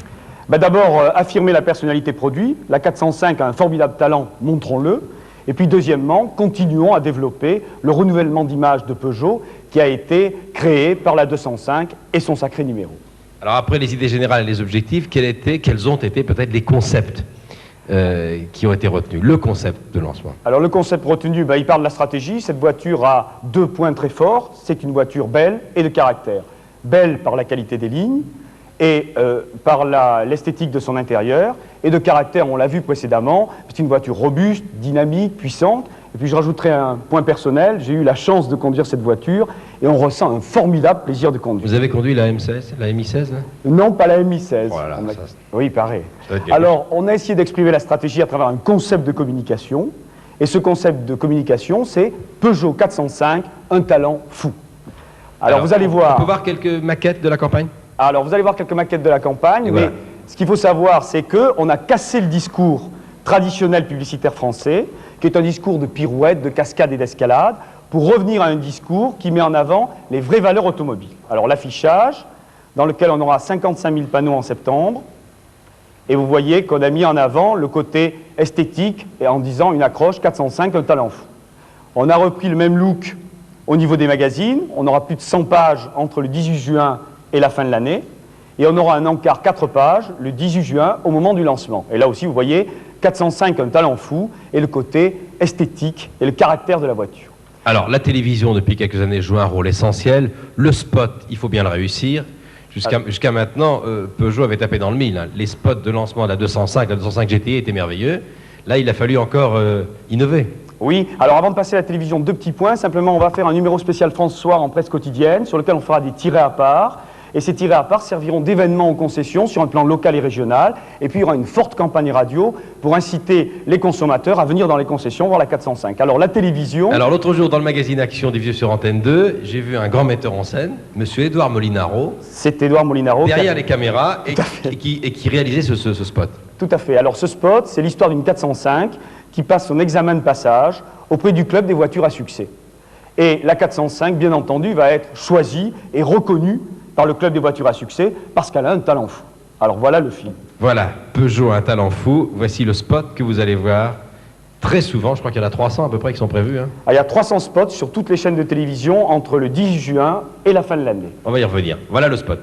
D'abord, affirmer la personnalité produit. La 405 a un formidable talent, montrons-le. Et puis, deuxièmement, continuons à développer le renouvellement d'image de Peugeot qui a été créé par la 205 et son sacré numéro. Alors, après les idées générales et les objectifs, quels ont été peut-être les concepts qui ont été retenus, le concept de lancement? Alors le concept retenu, il parle de la stratégie. Cette voiture a 2 points très forts. C'est une voiture belle et de caractère. Belle par la qualité des lignes et par l'esthétique de son intérieur. Et de caractère, on l'a vu précédemment, c'est une voiture robuste, dynamique, puissante. Et puis je rajouterai un point personnel, j'ai eu la chance de conduire cette voiture et on ressent un formidable plaisir de conduire. Vous avez conduit la M16, la MI16 là? Non, pas la MI16. Oh là là, Oui, il paraît. Alors, on a essayé d'exprimer la stratégie à travers un concept de communication. Et ce concept de communication, c'est Peugeot 405, un talent fou. Alors vous allez voir... On peut voir quelques maquettes de la campagne? Alors, vous allez voir quelques maquettes de la campagne, mais ce qu'il faut savoir, c'est qu'on a cassé le discours traditionnel publicitaire français, qui est un discours de pirouette, de cascade et d'escalade, pour revenir à un discours qui met en avant les vraies valeurs automobiles. Alors l'affichage, dans lequel on aura 55 000 panneaux en septembre, Et vous voyez qu'on a mis en avant le côté esthétique et en disant une accroche 405, un talent fou. On a repris le même look au niveau des magazines. On aura plus de 100 pages entre le 18 juin et la fin de l'année. Et on aura un encart 4 pages le 18 juin au moment du lancement. Et là aussi, vous voyez 405, un talent fou, et le côté esthétique et le caractère de la voiture. Alors, la télévision, depuis quelques années, joue un rôle essentiel. Le spot, il faut bien le réussir. Jusqu'à maintenant, Peugeot avait tapé dans le mille. Hein. Les spots de lancement de la 205 GTI étaient merveilleux. Là, il a fallu encore innover. Oui, alors avant de passer à la télévision, 2 petits points. Simplement, on va faire un numéro spécial France Soir en presse quotidienne, sur lequel on fera des tirets à part. Et ces tirés à part serviront d'événements aux concessions sur un plan local et régional. Et puis il y aura une forte campagne radio pour inciter les consommateurs à venir dans les concessions voir la 405. Alors la télévision... Alors l'autre jour dans le magazine Action diffusé sur Antenne 2, j'ai vu un grand metteur en scène, monsieur Édouard Molinaro. C'est Édouard Molinaro. Derrière les caméras et qui réalisait ce spot. Tout à fait. Alors ce spot, c'est l'histoire d'une 405 qui passe son examen de passage auprès du club des voitures à succès. Et la 405, bien entendu, va être choisie et reconnue par le club des voitures à succès, parce qu'elle a un talent fou. Alors voilà le film. Voilà, Peugeot, un talent fou. Voici le spot que vous allez voir très souvent. Je crois qu'il y en a 300 à peu près qui sont prévus. Hein. Ah, il y a 300 spots sur toutes les chaînes de télévision entre le 10 juin et la fin de l'année. On va y revenir. Voilà le spot.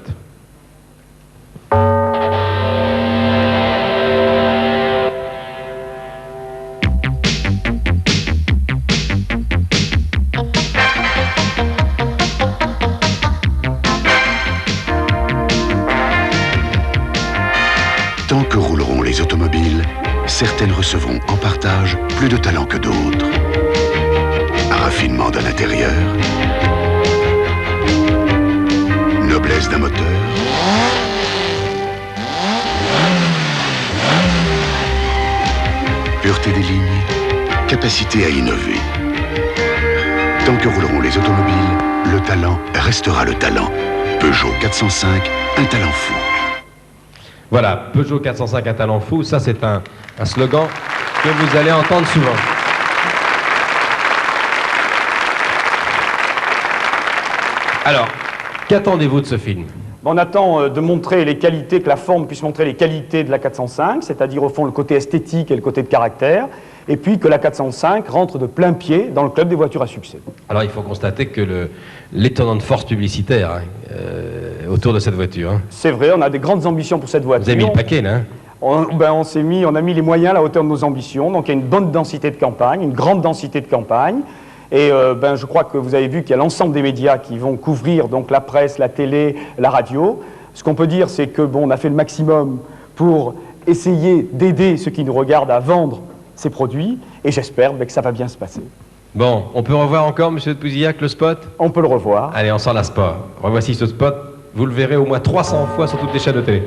Tant que rouleront les automobiles, certaines recevront en partage plus de talent que d'autres. Un raffinement d'un intérieur, noblesse d'un moteur, pureté des lignes, capacité à innover. Tant que rouleront les automobiles, le talent restera le talent. Peugeot 405, un talent fou. Voilà, Peugeot 405, un talent fou, ça c'est un slogan que vous allez entendre souvent. Alors, qu'attendez-vous de ce film? On attend de montrer les qualités, que la forme puisse montrer les qualités de la 405, c'est-à-dire au fond le côté esthétique et le côté de caractère, et puis que la 405 rentre de plein pied dans le club des voitures à succès. Alors il faut constater que l'étonnante force publicitaire autour de cette voiture. Hein. C'est vrai, on a des grandes ambitions pour cette voiture. Vous avez mis le paquet là, hein? On a mis les moyens à la hauteur de nos ambitions, donc il y a une bonne densité de campagne, une grande densité de campagne. Et je crois que vous avez vu qu'il y a l'ensemble des médias qui vont couvrir, donc la presse, la télé, la radio. Ce qu'on peut dire, c'est que on a fait le maximum pour essayer d'aider ceux qui nous regardent à vendre ces produits, et j'espère que ça va bien se passer. Bon, on peut revoir encore, monsieur de Pouzillac, le spot? On peut le revoir. Allez, on s'en lasse pas. Revoici ce spot, vous le verrez au moins 300 fois sur toutes les chaînes de télé.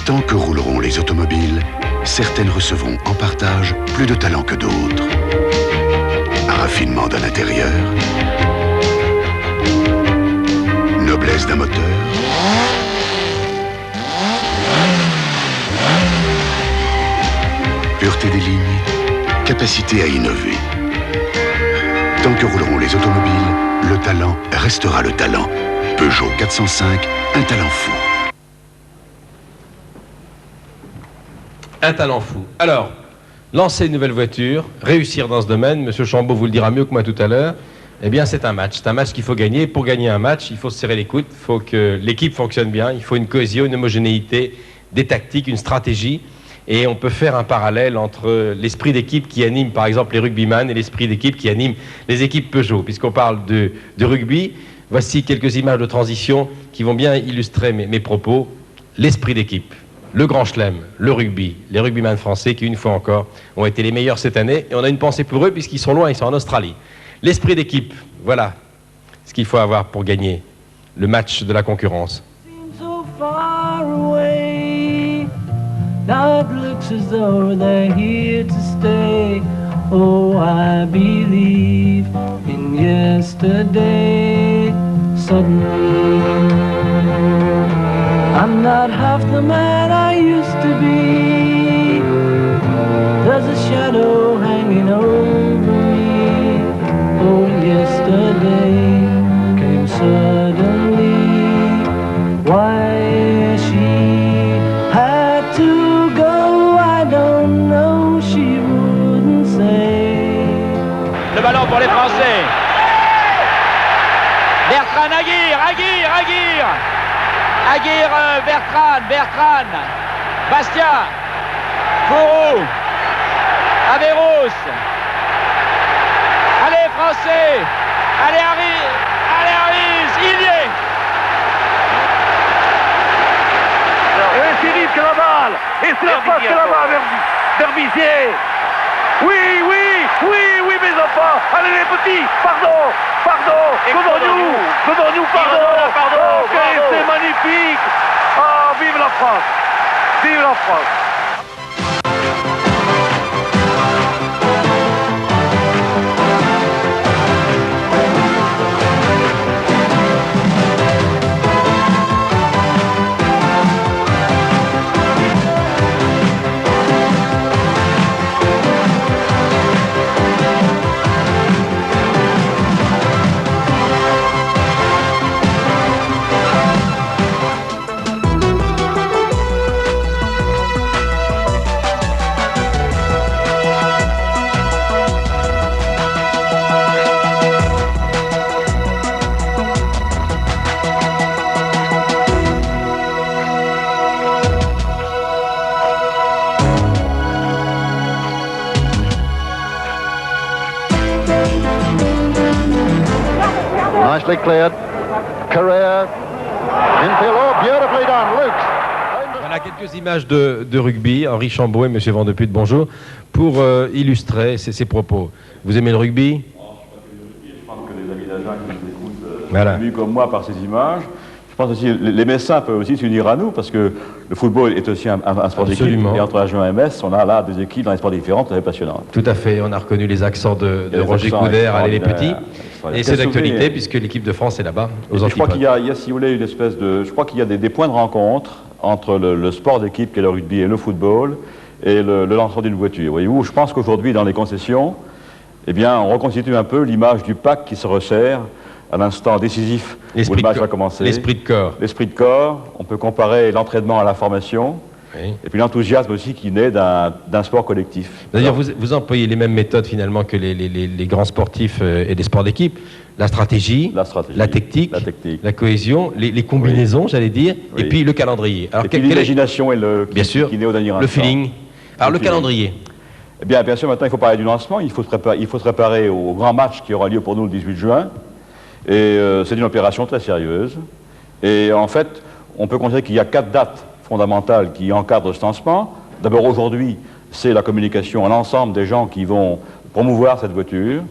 Tant que rouleront les automobiles, certaines recevront en partage plus de talent que d'autres. Un raffinement d'un intérieur, noblesse d'un moteur, pureté des lignes, capacité à innover. Tant que rouleront les automobiles, le talent restera le talent. Peugeot 405, un talent fou. Un talent fou. Alors, lancer une nouvelle voiture, réussir dans ce domaine, monsieur Chambaud vous le dira mieux que moi tout à l'heure, eh bien c'est un match. C'est un match qu'il faut gagner. Pour gagner un match, il faut se serrer les coudes, il faut que l'équipe fonctionne bien, il faut une cohésion, une homogénéité, des tactiques, une stratégie. Et on peut faire un parallèle entre l'esprit d'équipe qui anime par exemple les rugbyman et l'esprit d'équipe qui anime les équipes Peugeot. Puisqu'on parle de rugby, voici quelques images de transition qui vont bien illustrer mes propos. L'esprit d'équipe. Le Grand Chelem, le rugby, les rugbyman français qui, une fois encore, ont été les meilleurs cette année. Et on a une pensée pour eux puisqu'ils sont loin, ils sont en Australie. L'esprit d'équipe, voilà ce qu'il faut avoir pour gagner le match de la concurrence. Now it looks as though they're here to stay. Oh, I believe in yesterday. Suddenly, I'm not half the man I used to be. Bertrand, Aguirre, Bertrand, Bastien, Fourou, Averros, allez Français, allez Harris, il y est. Et Philippe qui la balle, et c'est la passe de la balle vers Bizier. Oui, mes enfants, allez les petits, pardon, devant nous, pardon, ok, c'est magnifique. Ah, vive la France. Nicely cleared. Correa. Infield. Oh, beautifully done. Luke. Voilà quelques images de rugby. Henri Chambaud et M. Van de Putte, bonjour. Pour illustrer ces propos. Vous aimez le rugby? Je pense que les amis d'Agen qui nous écoutent voilà. Vu comme moi par ces images. Je pense aussi les Messins peuvent aussi s'unir à nous parce que le football est aussi un sport d'équipe. Et entre Agen et Metz, on a là des équipes dans les sports différents, très passionnantes. Tout à fait. On a reconnu les accents de Roger Coudert, allez les petits. Et c'est d'actualité puisque l'équipe de France est là-bas aux je crois antipodes. qu'il y a, si vous voulez, une espèce de... Je crois qu'il y a des points de rencontre entre le sport d'équipe qui est le rugby et le football et le lancement d'une voiture. Voyez-vous, je pense qu'aujourd'hui, dans les concessions, eh bien, on reconstitue un peu l'image du pack qui se resserre à l'instant décisif où le match va commencer. L'esprit de corps. L'esprit de corps. On peut comparer l'entraînement à la formation. Oui. Et puis l'enthousiasme aussi qui naît d'un sport collectif. D'ailleurs, vous employez les mêmes méthodes finalement que les grands sportifs et les sports d'équipe. La stratégie, la technique, la cohésion, les combinaisons, j'allais dire, et puis le calendrier. Alors, l'imagination et qui naît au dernier instant. Le feeling. Alors, le calendrier. Eh bien sûr, maintenant, il faut parler du lancement. Il faut se préparer au grand match qui aura lieu pour nous le 18 juin. Et c'est une opération très sérieuse. Et en fait, on peut considérer qu'il y a 4 dates fondamentales qui encadrent ce lancement. D'abord, aujourd'hui, c'est la communication à l'ensemble des gens qui vont promouvoir cette voiture.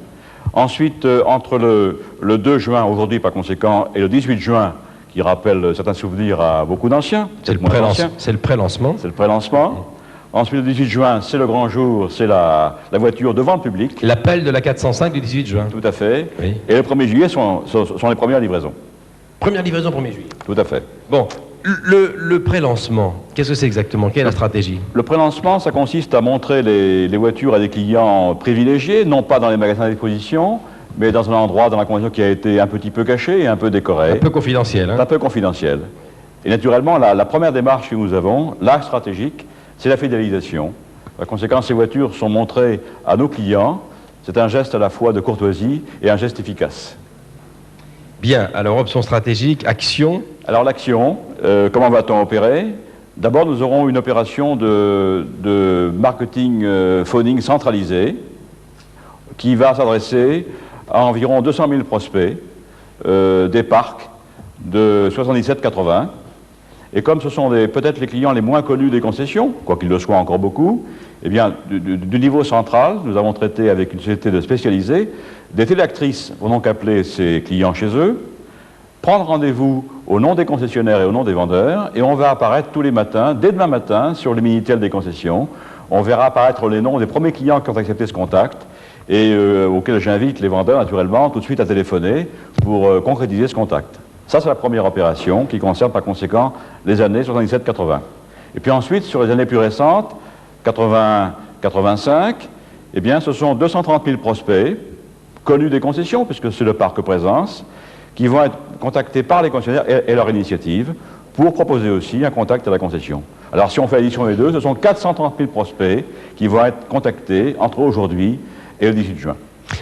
Ensuite, entre le 2 juin, aujourd'hui par conséquent, et le 18 juin, qui rappelle certains souvenirs à beaucoup d'anciens. C'est le pré-lancement. C'est le pré-lancement. Ensuite, le 18 juin, c'est le grand jour, c'est la voiture devant le public. L'appel de la 405 du 18 juin. Tout à fait. Oui. Et le 1er juillet sont les premières livraisons. Première livraison 1er juillet. Tout à fait. Bon, le pré-lancement, qu'est-ce que c'est exactement? Quelle est la stratégie? Le pré-lancement, ça consiste à montrer les voitures à des clients privilégiés, non pas dans les magasins d'exposition, mais dans un endroit dans la convention qui a été un petit peu caché et un peu décoré. Un peu confidentiel. Un peu confidentiel. Et naturellement, la première démarche que nous avons, l'axe stratégique, c'est la fidélisation. Par conséquent, ces voitures sont montrées à nos clients. C'est un geste à la fois de courtoisie et un geste efficace. Bien, alors option stratégique, action. Alors l'action, comment va-t-on opérer? D'abord, nous aurons une opération de marketing phoning centralisé qui va s'adresser à environ 200 000 prospects des parcs de 77-80. Et comme ce sont peut-être les clients les moins connus des concessions, quoiqu'ils le soient encore beaucoup, eh bien, du niveau central, nous avons traité avec une société de spécialisés, des téléactrices vont donc appeler ces clients chez eux, prendre rendez-vous au nom des concessionnaires et au nom des vendeurs, et on va apparaître tous les matins, dès demain matin, sur le Minitel des concessions. On verra apparaître les noms des premiers clients qui ont accepté ce contact, et auxquels j'invite les vendeurs, naturellement, tout de suite à téléphoner pour concrétiser ce contact. Ça, c'est la première opération qui concerne par conséquent les années 77-80. Et puis ensuite, sur les années plus récentes, 80-85, eh bien, ce sont 230 000 prospects, connus des concessions, puisque c'est le parc présence, qui vont être contactés par les concessionnaires et leur initiative pour proposer aussi un contact à la concession. Alors, si on fait l'addition des deux, ce sont 430 000 prospects qui vont être contactés entre aujourd'hui et le 18 juin.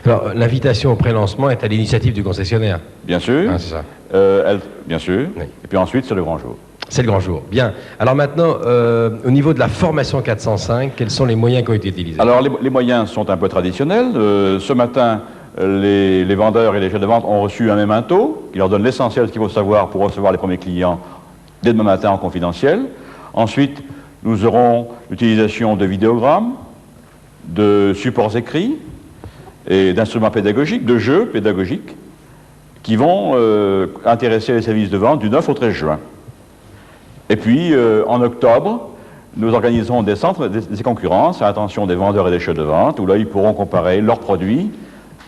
Alors, l'invitation au pré-lancement est à l'initiative du concessionnaire. Bien sûr. Ah, c'est ça. Bien sûr. Oui. Et puis ensuite, c'est le grand jour. C'est le grand jour. Bien. Alors maintenant, au niveau de la formation 405, quels sont les moyens qui ont été utilisés? Alors, les moyens sont un peu traditionnels. Ce matin, les vendeurs et les chefs de vente ont reçu un memento qui leur donne l'essentiel de ce qu'il faut savoir pour recevoir les premiers clients dès demain matin en confidentiel. Ensuite, nous aurons l'utilisation de vidéogrammes, de supports écrits et d'instruments pédagogiques, de jeux pédagogiques qui vont intéresser les services de vente du 9 au 13 juin. Et puis, en octobre, nous organisons des centres, des concurrences à l'attention des vendeurs et des chefs de vente, où là, ils pourront comparer leurs produits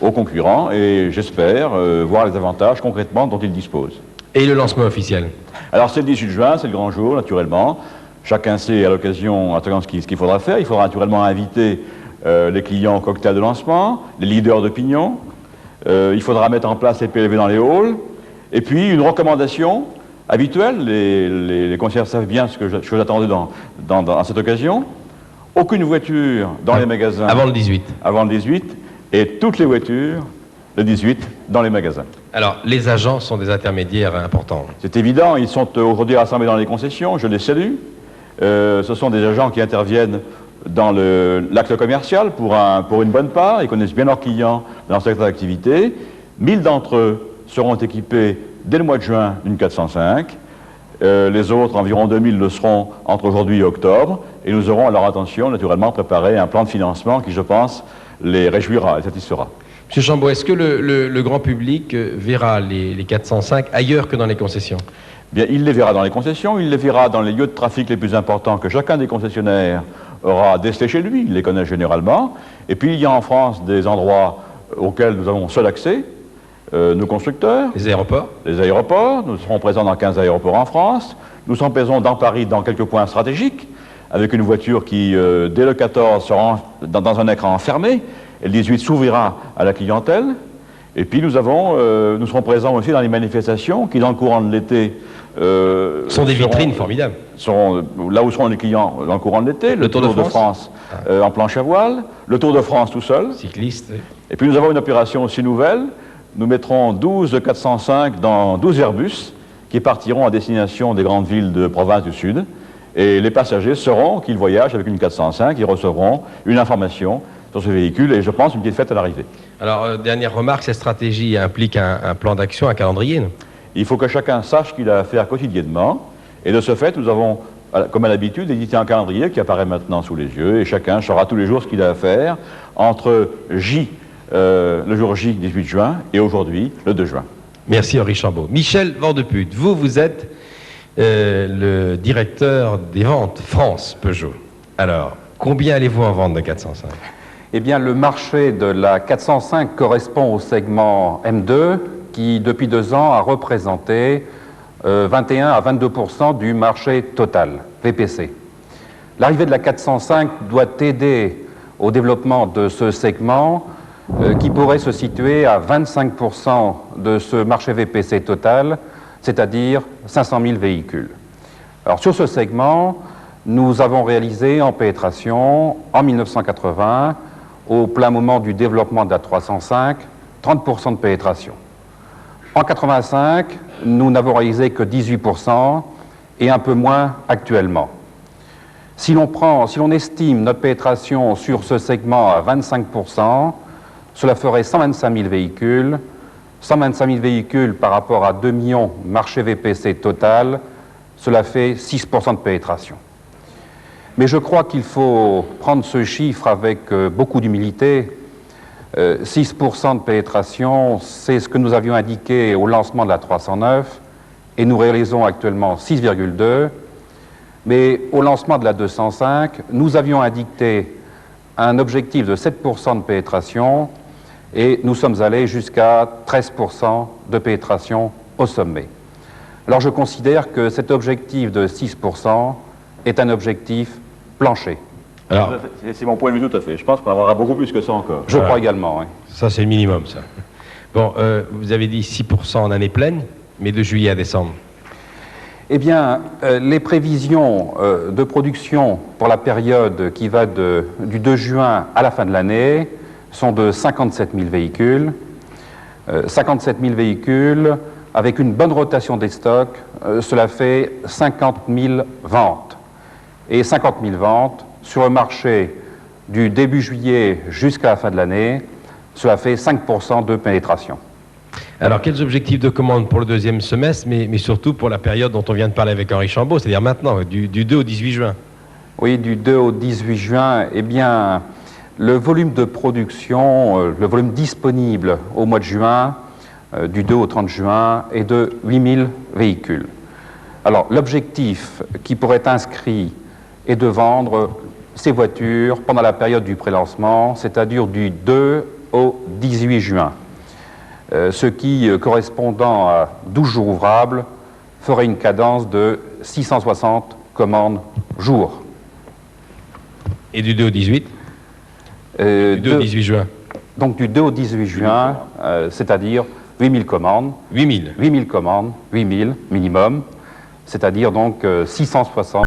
aux concurrents et, j'espère, voir les avantages concrètement dont ils disposent. Et le lancement officiel? Alors, c'est le 18 juin, c'est le grand jour, naturellement. Chacun sait à l'occasion ce qu'il faudra faire. Il faudra naturellement inviter les clients au cocktail de lancement, les leaders d'opinion. Il faudra mettre en place les PLV dans les halls. Et puis, une recommandation habituelle. Les concierges savent bien ce que j'attendais à cette occasion. Aucune voiture dans les magasins. Avant le 18. Avant le 18. Et toutes les voitures, le 18, dans les magasins. Alors, les agents sont des intermédiaires importants. C'est évident. Ils sont aujourd'hui rassemblés dans les concessions. Je les salue. Ce sont des agents qui interviennent dans l'acte commercial pour une bonne part. Ils connaissent bien leurs clients dans leur secteur d'activité. 1000 d'entre eux seront équipés dès le mois de juin d'une 405. Les autres, environ 2000, le seront entre aujourd'hui et octobre. Et nous aurons à leur attention, naturellement, préparé un plan de financement qui, je pense, les réjouira et satisfera. Monsieur Chambaud, est-ce que le grand public verra les 405 ailleurs que dans les concessions? Bien, il les verra dans les concessions, il les verra dans les lieux de trafic les plus importants que chacun des concessionnaires aura décelés chez lui, il les connaît généralement. Et puis, il y a en France des endroits auxquels nous avons seul accès, nos constructeurs. Les aéroports? Les aéroports. Nous serons présents dans 15 aéroports en France. Nous sommes présents dans Paris dans quelques points stratégiques, avec une voiture qui, dès le 14, sera dans un écran fermé, et le 18 s'ouvrira à la clientèle. Et puis nous serons présents aussi dans les manifestations qui, dans le courant de l'été, sont des vitrines formidables. Là où seront les clients dans le courant de l'été, le Tour de France en planche à voile, le Tour de France tout seul. Cycliste. Oui. Et puis nous avons une opération aussi nouvelle. Nous mettrons 12 405 dans 12 Airbus qui partiront à destination des grandes villes de province du Sud. Et les passagers sauront qu'ils voyagent avec une 405, ils recevront une information sur ce véhicule et je pense une petite fête à l'arrivée. Alors, dernière remarque, cette stratégie implique un plan d'action, un calendrier, non? Il faut que chacun sache ce qu'il a à faire quotidiennement. Et de ce fait, nous avons, comme à l'habitude, édité un calendrier qui apparaît maintenant sous les yeux et chacun saura tous les jours ce qu'il a à faire entre le jour J, 18 juin, et aujourd'hui, le 2 juin. Merci Henri Chambaud. Michel Vandeput, vous êtes le directeur des ventes France Peugeot. Alors, combien allez-vous en vendre de 405? Eh bien, le marché de la 405 correspond au segment M2 qui, depuis 2 ans, a représenté 21 à 22% du marché total, VPC. L'arrivée de la 405 doit aider au développement de ce segment qui pourrait se situer à 25% de ce marché VPC total, c'est-à-dire 500 000 véhicules. Alors, sur ce segment, nous avons réalisé en pénétration, en 1980, au plein moment du développement de la 305, 30% de pénétration. En 85, nous n'avons réalisé que 18% et un peu moins actuellement. Si l'on estime notre pénétration sur ce segment à 25%, cela ferait 125 000 véhicules. 125 000 véhicules par rapport à 2 millions marché VPC total, cela fait 6% de pénétration. Mais je crois qu'il faut prendre ce chiffre avec beaucoup d'humilité. 6% de pénétration, c'est ce que nous avions indiqué au lancement de la 309, et nous réalisons actuellement 6,2. Mais au lancement de la 205, nous avions indiqué un objectif de 7% de pénétration, et nous sommes allés jusqu'à 13% de pénétration au sommet. Alors je considère que cet objectif de 6% est un objectif plancher. Alors, c'est mon point de vue tout à fait. Je pense qu'on aura beaucoup plus que ça encore. Je crois également, oui. Ça, c'est le minimum, ça. Bon, vous avez dit 6% en année pleine, mais de juillet à décembre. Eh bien, les prévisions de production pour la période qui va du 2 juin à la fin de l'année sont de 57 000 véhicules. 57 000 véhicules, avec une bonne rotation des stocks, cela fait 50 000 ventes. Et 50 000 ventes, sur le marché du début juillet jusqu'à la fin de l'année, cela fait 5% de pénétration. Alors, quels objectifs de commande pour le deuxième semestre, mais surtout pour la période dont on vient de parler avec Henri Chambaud, c'est-à-dire maintenant, du 2 au 18 juin? Oui, du 2 au 18 juin, eh bien, le volume de production, le volume disponible au mois de juin, du 2 au 30 juin, est de 8 000 véhicules. Alors, l'objectif qui pourrait être inscrit est de vendre ces voitures pendant la période du prélancement, c'est-à-dire du 2 au 18 juin. Ce qui, correspondant à 12 jours ouvrables, ferait une cadence de 660 commandes jour. Et du 2 au 18 Du 2 au 18 juin. Donc du 2 au 18 juin, c'est-à-dire 8 000 commandes. 8 000 8 000 commandes, 8 000 minimum, c'est-à-dire donc 660